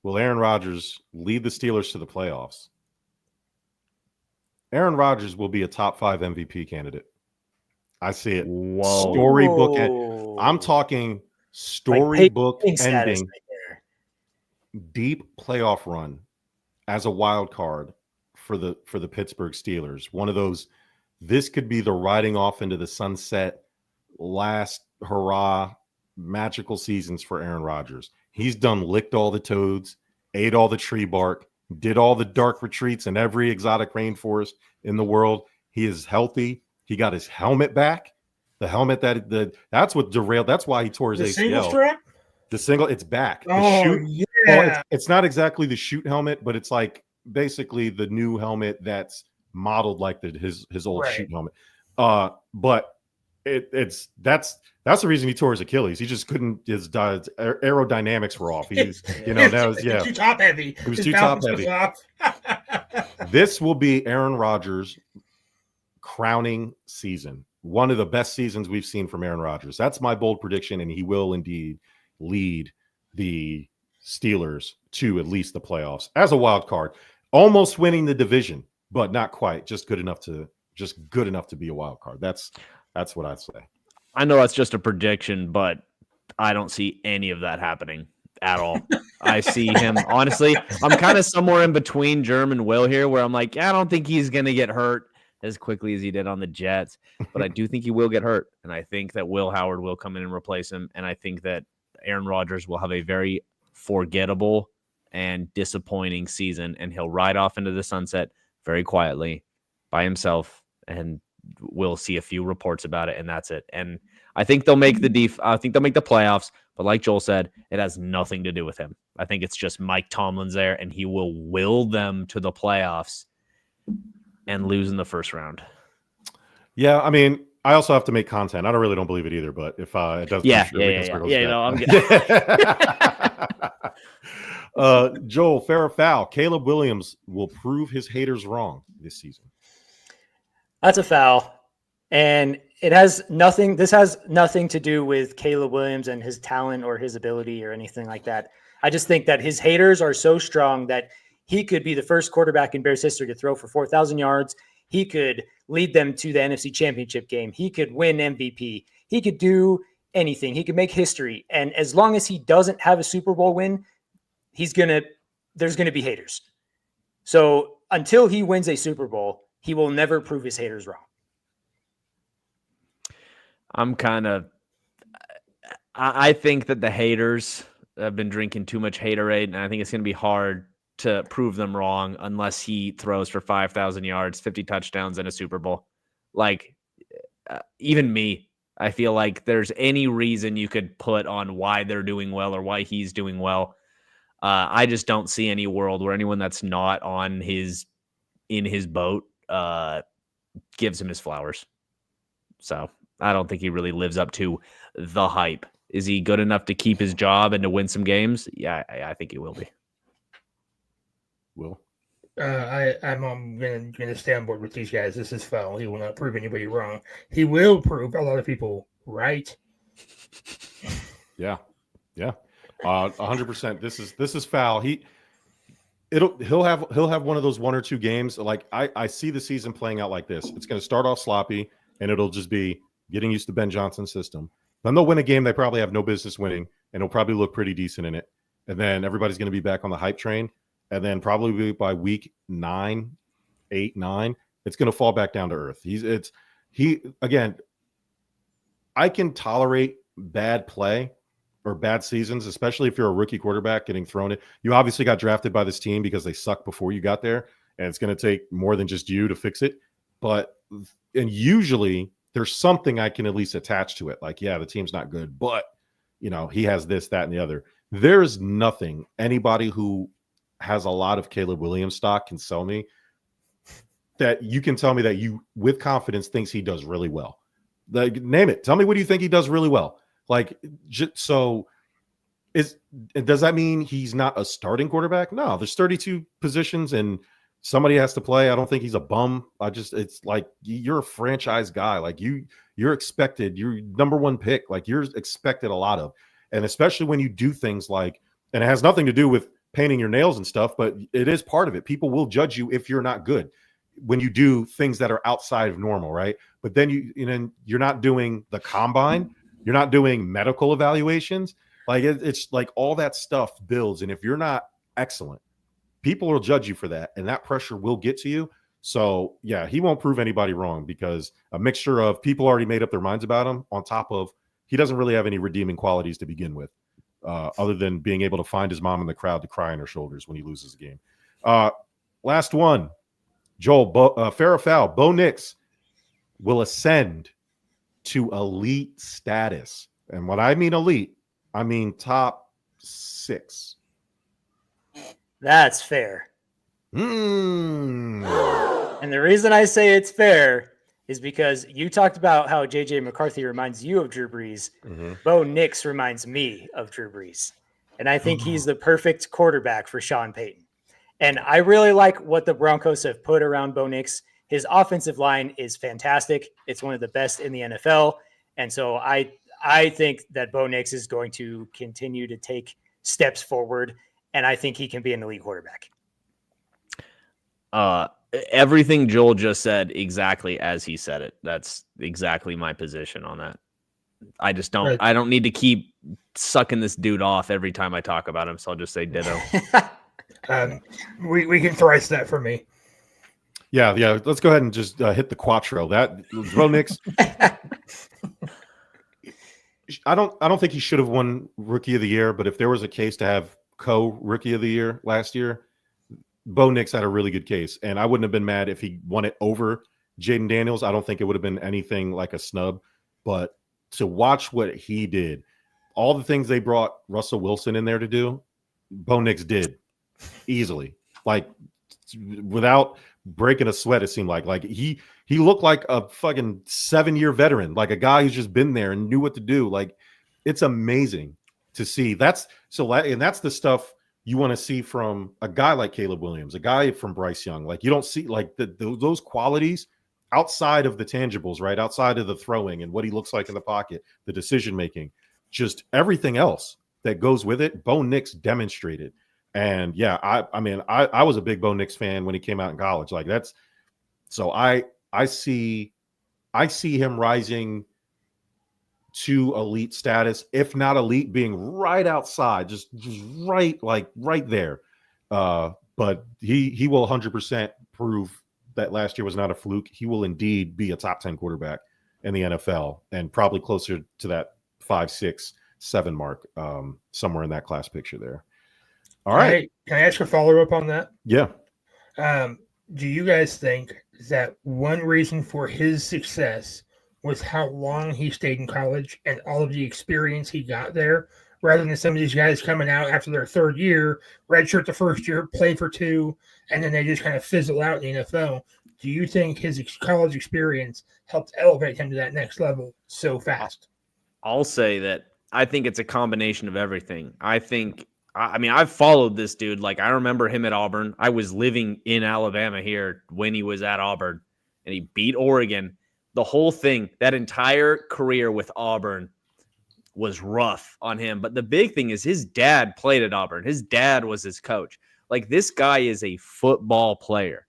will Aaron Rodgers lead the Steelers to the playoffs, Aaron Rodgers will be a top 5 MVP candidate. I see it. Whoa. Storybook. I'm talking storybook ending. Right, deep playoff run as a wild card for the Pittsburgh Steelers. One of those, this could be the riding off into the sunset, last hurrah, magical seasons for Aaron Rodgers. He's licked all the toads, ate all the tree bark, did all the dark retreats in every exotic rainforest in the world. He is healthy. He got his helmet back. The helmet that's what derailed. That's why he tore his The ACL. single strap? The single, it's back. The Oh, shoot, yeah. well, it's not exactly the shoot helmet, but it's like basically the new helmet that's modeled like his old Right. shoot helmet. But that's the reason he tore his Achilles. He just couldn't. His aerodynamics were off. He's that was too top heavy. It was His too top balance was heavy. off. This will be Aaron Rodgers' crowning season. One of the best seasons we've seen from Aaron Rodgers. That's my bold prediction, and he will indeed lead the Steelers to at least the playoffs as a wild card, almost winning the division, but not quite. Just good enough to be a wild card. That's what I'd say. I know that's just a prediction, but I don't see any of that happening at all. I see him, honestly, I'm kind of somewhere in between Jerm and Will here, where I'm like, I don't think he's going to get hurt as quickly as he did on the Jets, but I do think he will get hurt. And I think that Will Howard will come in and replace him. And I think that Aaron Rodgers will have a very forgettable and disappointing season, and he'll ride off into the sunset very quietly by himself, and we'll see a few reports about it, and that's it. And I think they'll make I think they'll make the playoffs, but like Joel said, it has nothing to do with him. I think it's just Mike Tomlin's there, and he will will them to the playoffs and lose in the first round. Yeah, I mean, I also have to make content. I don't believe it either, but if it does, Yeah. No, I'm good. Joel, fair or foul? Caleb Williams will prove his haters wrong this season. That's a foul. And this has nothing to do with Caleb Williams and his talent or his ability or anything like that. I just think that his haters are so strong that he could be the first quarterback in Bears history to throw for 4,000 yards. He could lead them to the NFC Championship game. He could win MVP. He could do anything. He could make history. And as long as he doesn't have a Super Bowl win, there's going to be haters. So until he wins a Super Bowl, he will never prove his haters wrong. I think that the haters have been drinking too much haterade, and I think it's going to be hard to prove them wrong unless he throws for 5,000 yards, 50 touchdowns, and a Super Bowl. Like, even me, I feel like there's any reason you could put on why they're doing well or why he's doing well. I just don't see any world where anyone that's not in his boat gives him his flowers. So I don't think he really lives up to the hype. Is he good enough to keep his job and to win some games? Yeah, I think he will be. Will? I'm going to stay on board with these guys. This is foul. He will not prove anybody wrong. He will prove a lot of people right. Yeah. 100%. This is foul. He'll have one of those one or two games. Like I see the season playing out like this. It's going to start off sloppy, and it'll just be getting used to Ben Johnson's system. Then they'll win a game they probably have no business winning, and he'll probably look pretty decent in it. And then everybody's going to be back on the hype train. And then probably by week 9, 8, 9, it's going to fall back down to earth. Again, I can tolerate bad play or bad seasons, especially if you're a rookie quarterback getting thrown it. You obviously got drafted by this team because they sucked before you got there, and it's going to take more than just you to fix it. And usually there's something I can at least attach to it. Like, yeah, the team's not good, but he has this, that, and the other. There's nothing anybody who has a lot of Caleb Williams stock can sell me that you can tell me that you with confidence thinks he does really well. Like, name it. Tell me, what do you think he does really well? Like, does that mean he's not a starting quarterback? No, there's 32 positions and somebody has to play. I don't think he's a bum. It's like, you're a franchise guy. Like you're expected, you're number one pick. Like, you're expected a lot of, and especially when you do things like, and it has nothing to do with painting your nails and stuff, but it is part of it. People will judge you if you're not good when you do things that are outside of normal, right? But then you're not doing the combine, you're not doing medical evaluations. Like it's like all that stuff builds, and if you're not excellent, people will judge you for that, and that pressure will get to you. So yeah, he won't prove anybody wrong because a mixture of people already made up their minds about him, on top of he doesn't really have any redeeming qualities to begin with. Other than being able to find his mom in the crowd to cry on her shoulders when he loses a game. Last one, Joel, fair or foul? Bo Nix will ascend to elite status. And when I mean elite, I mean top 6. That's fair. Mm. And the reason I say it's fair is because you talked about how JJ McCarthy reminds you of Drew Brees. Mm-hmm. Bo Nix reminds me of Drew Brees. And I think he's the perfect quarterback for Sean Payton. And I really like what the Broncos have put around Bo Nix. His offensive line is fantastic. It's one of the best in the NFL. And so I think that Bo Nix is going to continue to take steps forward. And I think he can be an elite quarterback. Everything Joel just said exactly as he said it. That's exactly my position on that. I just don't. Right. I don't need to keep sucking this dude off every time I talk about him. So I'll just say ditto. We can thrice that for me. Yeah. Let's go ahead and just hit the quattro. That Bo Nix. I don't think he should have won Rookie of the Year, but if there was a case to have co-Rookie of the Year last year, Bo Nix had a really good case, and I wouldn't have been mad if he won it over Jaden Daniels. I don't think it would have been anything like a snub, but to watch what he did, all the things they brought Russell Wilson in there to do, Bo Nix did easily, like without breaking a sweat. It seemed like he looked like a fucking 7-year veteran, like a guy who's just been there and knew what to do. Like, it's amazing to see. That's the stuff you want to see from a guy like Caleb Williams, a guy from Bryce Young. Like, you don't see like those qualities outside of the tangibles, right? Outside of the throwing and what he looks like in the pocket, the decision making, just everything else that goes with it. Bo Nix demonstrated. And yeah, I mean, I was a big Bo Nix fan when he came out in college. Like, that's so I see him rising to elite status, if not elite, being right outside, just right there. But he will 100% prove that last year was not a fluke. He will indeed be a top 10 quarterback in the NFL, and probably closer to that 5, 6, 7 mark, somewhere in that class picture there. All right. Can I ask a follow-up on that? Yeah. Do you guys think that one reason for his success was how long he stayed in college and all of the experience he got there, rather than some of these guys coming out after their 3rd year, redshirt the first year, play for 2, and then they just kind of fizzle out in the NFL? Do you think his college experience helped elevate him to that next level so fast? I'll say that I think it's a combination of everything. I mean, I've followed this dude. Like, I remember him at Auburn. I was living in Alabama here when he was at Auburn, and he beat Oregon. The whole thing, that entire career with Auburn was rough on him. But the big thing is his dad played at Auburn. His dad was his coach. Like, this guy is a football player.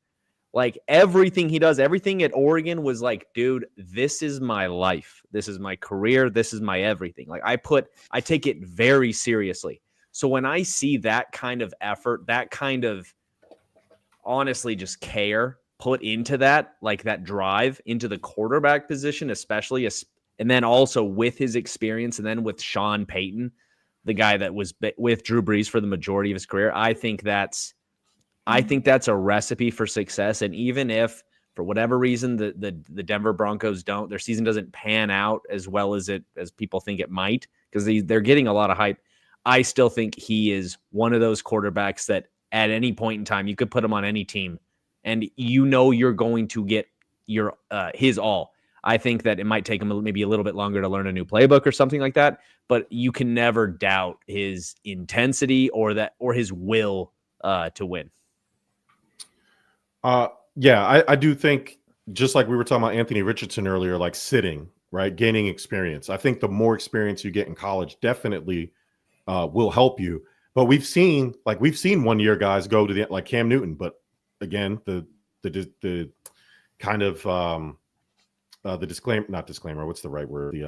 Like, everything he does, everything at Oregon was like, dude, this is my life. This is my career. This is my everything. Like, I take it very seriously. So when I see that kind of effort, that kind of honestly just care put into that, like that drive into the quarterback position, especially, and then also with his experience, and then with Sean Payton, the guy that was with Drew Brees for the majority of his career, I think that's a recipe for success. And even if for whatever reason the Denver Broncos their season doesn't pan out as well as people think it might, because they're getting a lot of hype, I still think he is one of those quarterbacks that at any point in time, you could put him on any team and you're going to get his all. I think that it might take him maybe a little bit longer to learn a new playbook or something like that, but you can never doubt his intensity or his will to win. Yeah, I do think, just like we were talking about Anthony Richardson earlier, like sitting, right, gaining experience. I think the more experience you get in college definitely will help you. But we've seen 1-year guys go to like Cam Newton, but again, the kind of the not disclaimer, what's the right word?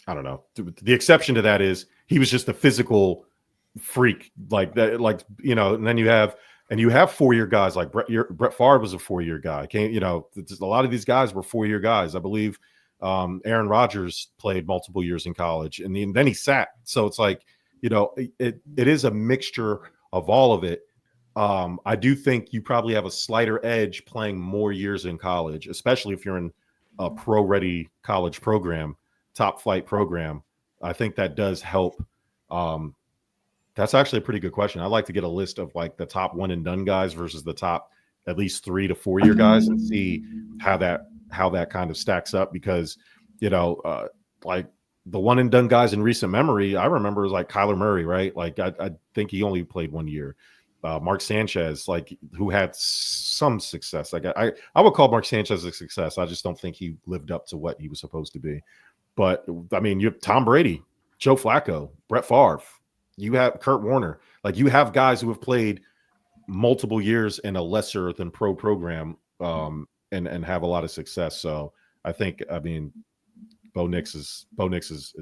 I don't know. The exception to that is he was just a physical freak, like that, like, you know, and then you have 4-year guys like Brett Favre was a 4-year guy. A lot of these guys were 4-year guys. I believe Aaron Rodgers played multiple years in college, and then he sat. So it's like, you know, it is a mixture of all of it. I do think you probably have a slighter edge playing more years in college, especially if you're in a pro-ready college program, top flight program, I think that does help. That's actually a pretty good question. I'd like to get a list of like the top one and done guys versus the top at least 3 to 4 year guys and see how that kind of stacks up, because like the one and done guys in recent memory, I remember was like Kyler Murray, right? Like I think he only played 1 year. Mark Sanchez, like who had some success. Like I would call Mark Sanchez a success. I just don't think he lived up to what he was supposed to be. But I mean, you have Tom Brady, Joe Flacco, Brett Favre, you have Kurt Warner. Like you have guys who have played multiple years in a lesser than pro program and have a lot of success. So I think, I mean, Bo Nix is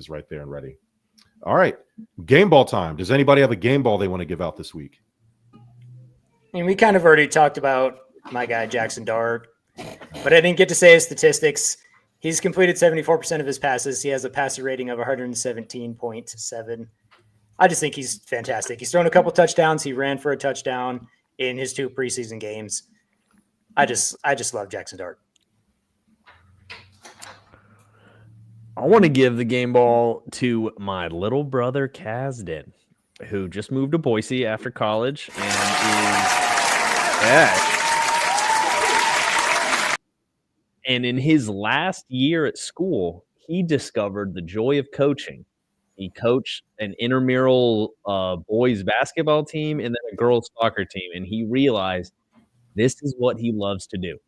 right there and ready. All right, game ball time. Does anybody have a game ball they want to give out this week? I mean, we kind of already talked about my guy, Jackson Dart, but I didn't get to say his statistics. He's completed 74% of his passes. He has a passer rating of 117.7. I just think he's fantastic. He's thrown a couple touchdowns. He ran for a touchdown in his 2 preseason games. I just love Jackson Dart. I want to give the game ball to my little brother, Kazden, who just moved to Boise after college and is And in his last year at school, he discovered the joy of coaching. He coached an intramural boys basketball team and then a girls soccer team, and he realized this is what he loves to do.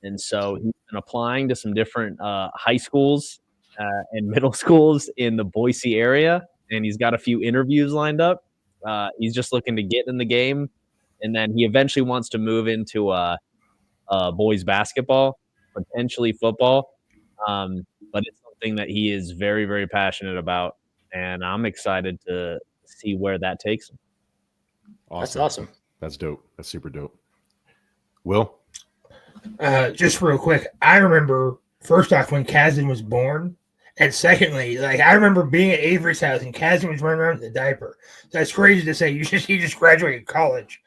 And so he's been applying to some different high schools and middle schools in the Boise area, and he's got a few interviews lined up. He's just looking to get in the game, and then he eventually wants to move into boys basketball, potentially football. But it's something that he is very, very passionate about, and I'm excited to see where that takes him. Awesome. That's awesome. That's dope. That's super dope. Will? Just real quick, I remember first off when Kazan was born, and secondly, like I remember being at Avery's house and Kazan was running around in the diaper. That's crazy to say. He just graduated college.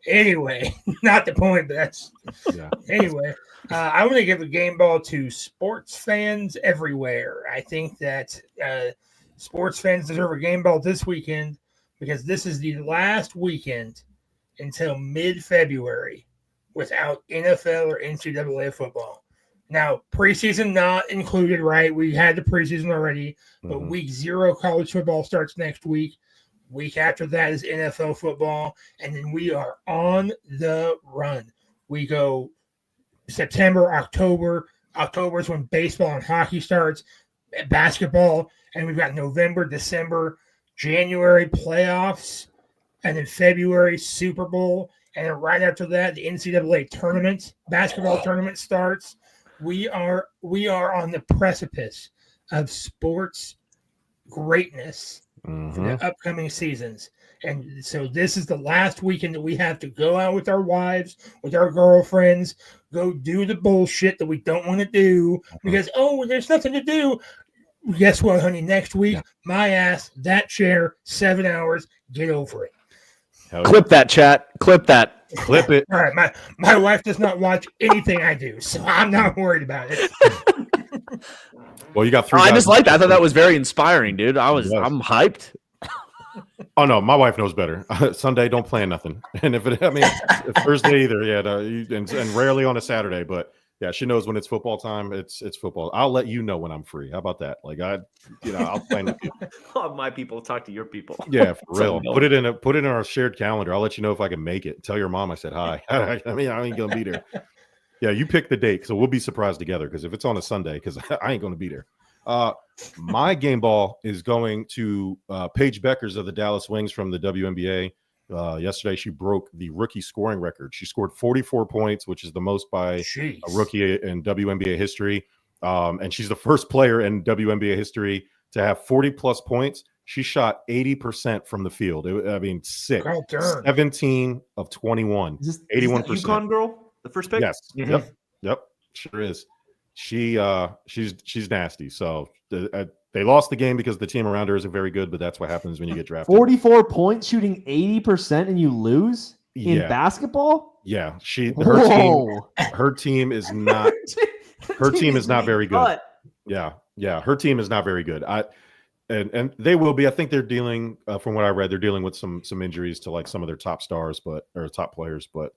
Anyway, not the point, but that's anyway. I want to give a game ball to sports fans everywhere. I think that sports fans deserve a game ball this weekend because this is the last weekend until mid-February without NFL or NCAA football. Now, preseason not included, right? We had the preseason already, but week 0 college football starts next week. Week after that is NFL football, and then we are on the run. We go September, October. October is when baseball and hockey starts, basketball, and we've got November, December, January playoffs, and then February Super Bowl. And then right after that, the NCAA tournament, basketball tournament starts. We are on the precipice of sports greatness for the upcoming seasons. And so this is the last weekend that we have to go out with our wives, with our girlfriends, go do the bullshit that we don't want to do because, there's nothing to do. Guess what, honey? Next week, my ass, that chair, 7 hours, get over it. Clip that, chat. Clip that. Clip it. All right, my wife does not watch anything I do, so I'm not worried about it. Well, you got 3. I just like that. I thought that was very inspiring, dude. I'm hyped. Oh no, my wife knows better. Sunday, don't plan nothing, and if Thursday either, and rarely on a Saturday. But yeah, she knows when it's football time. It's football. I'll let you know when I'm free. How about that? Like I'll plan with you. I'll have my people talk to your people. Yeah, for real. Put it in our shared calendar. I'll let you know if I can make it. Tell your mom I said hi. I ain't gonna be there. Yeah, you pick the date, so we'll be surprised together. Because if it's on a Sunday, because I ain't gonna be there. My game ball is going to Paige Beckers of the Dallas Wings from the WNBA. Yesterday, she broke the rookie scoring record. She scored 44 points, which is the most by a rookie in WNBA history. And she's the first player in WNBA history to have 40-plus points. She shot 80% from the field. Sick. 17 of 21. 81%. UConn girl, the first pick? Yes. Mm-hmm. Yep. Sure is. She's nasty. So they lost the game because the team around her isn't very good, but that's what happens when you get drafted. 44 points, shooting 80%, and you lose in basketball? Yeah, her team is not. Her team is not very good. Cut. Yeah. Her team is not very good. And they will be. I think they're dealing, from what I read, they're dealing with some injuries to like some of their top stars, or top players. But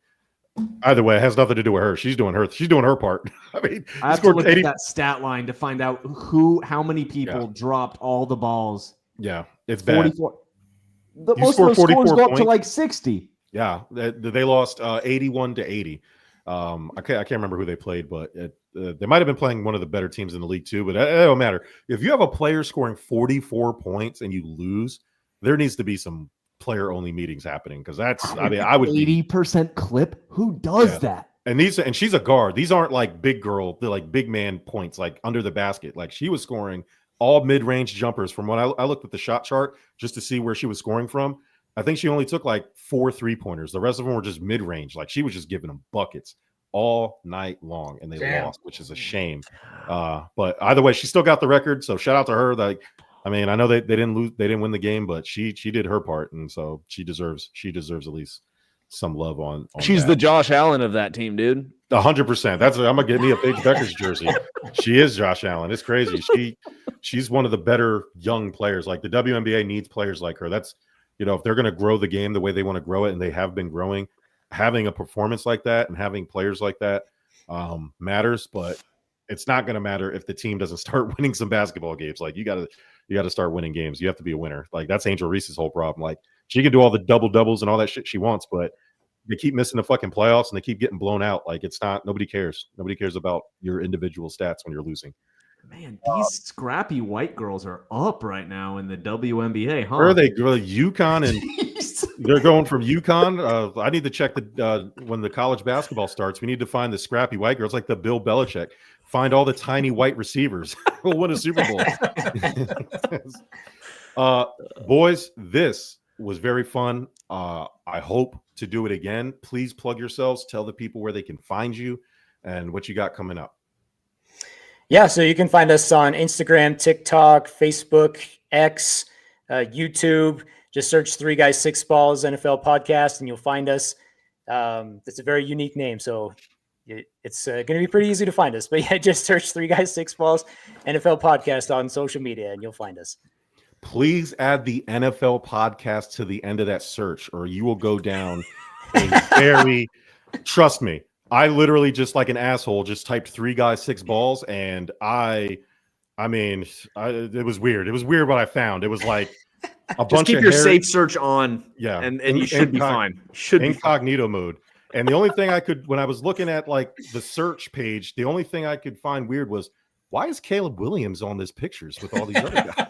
either way, it has nothing to do with her. She's doing her part. I mean, I have to look at that stat line to find out how many people dropped all the balls. Yeah, it's bad. 44. Most of those scores go up to like 60. Yeah, they lost 81-80. I can't remember who they played, but they might have been playing one of the better teams in the league too. But it don't matter. If you have a player scoring 44 points and you lose, there needs to be some player-only meetings happening, because I would 80% clip. Who does that? And she's a guard. These aren't like big girl, they're like big man points, like under the basket. Like she was scoring all mid-range jumpers. From what I looked at the shot chart just to see where she was scoring from. I think she only took like 4 3-pointers. The rest of them were just mid-range. Like she was just giving them buckets all night long, and they lost, which is a shame. But either way, she still got the record. So shout out to her. Like, I mean, I know they didn't win the game, but she did her part, and so she deserves at least some love on She's that. the Josh Allen of that team, dude. 100%. I'm gonna get me a Paige Beckers jersey. She is Josh Allen. It's crazy. She's one of the better young players. Like the WNBA needs players like her. That's, if they're gonna grow the game the way they want to grow it, and they have been growing, having a performance like that and having players like that matters. But it's not gonna matter if the team doesn't start winning some basketball games. Like you gotta start winning games. You have to be a winner. Like that's Angel Reese's whole problem. Like she can do all the double doubles and all that shit she wants, but they keep missing the fucking playoffs and they keep getting blown out. Like nobody cares. Nobody cares about your individual stats when you're losing. Man, these scrappy white girls are up right now in the WNBA, huh? Where are they? UConn, and they're going from UConn. I need to check when the college basketball starts. We need to find the scrappy white girls, like the Bill Belichick. Find all the tiny white receivers. We'll win a Super Bowl. Boys, this was very fun. I hope to do it again. Please plug yourselves. Tell the people where they can find you and what you got coming up. Yeah, so you can find us on Instagram, TikTok, Facebook, X, YouTube. Just search 3 Guys 6 Balls NFL Podcast, and you'll find us. It's a very unique name, so it's going to be pretty easy to find us. But yeah, just search 3 Guys 6 Balls NFL Podcast on social media, and you'll find us. Please add the NFL Podcast to the end of that search, or you will go down a very. Trust me. I literally just like an asshole just typed 3 Guys 6 Balls, and it was weird. It was weird what I found. It was like a bunch of keep your safe search on, and you should be fine. Incognito mode. And the only thing I could, when I was looking at like the search page, the only thing I could find weird was, why is Caleb Williams on this pictures with all these other guys?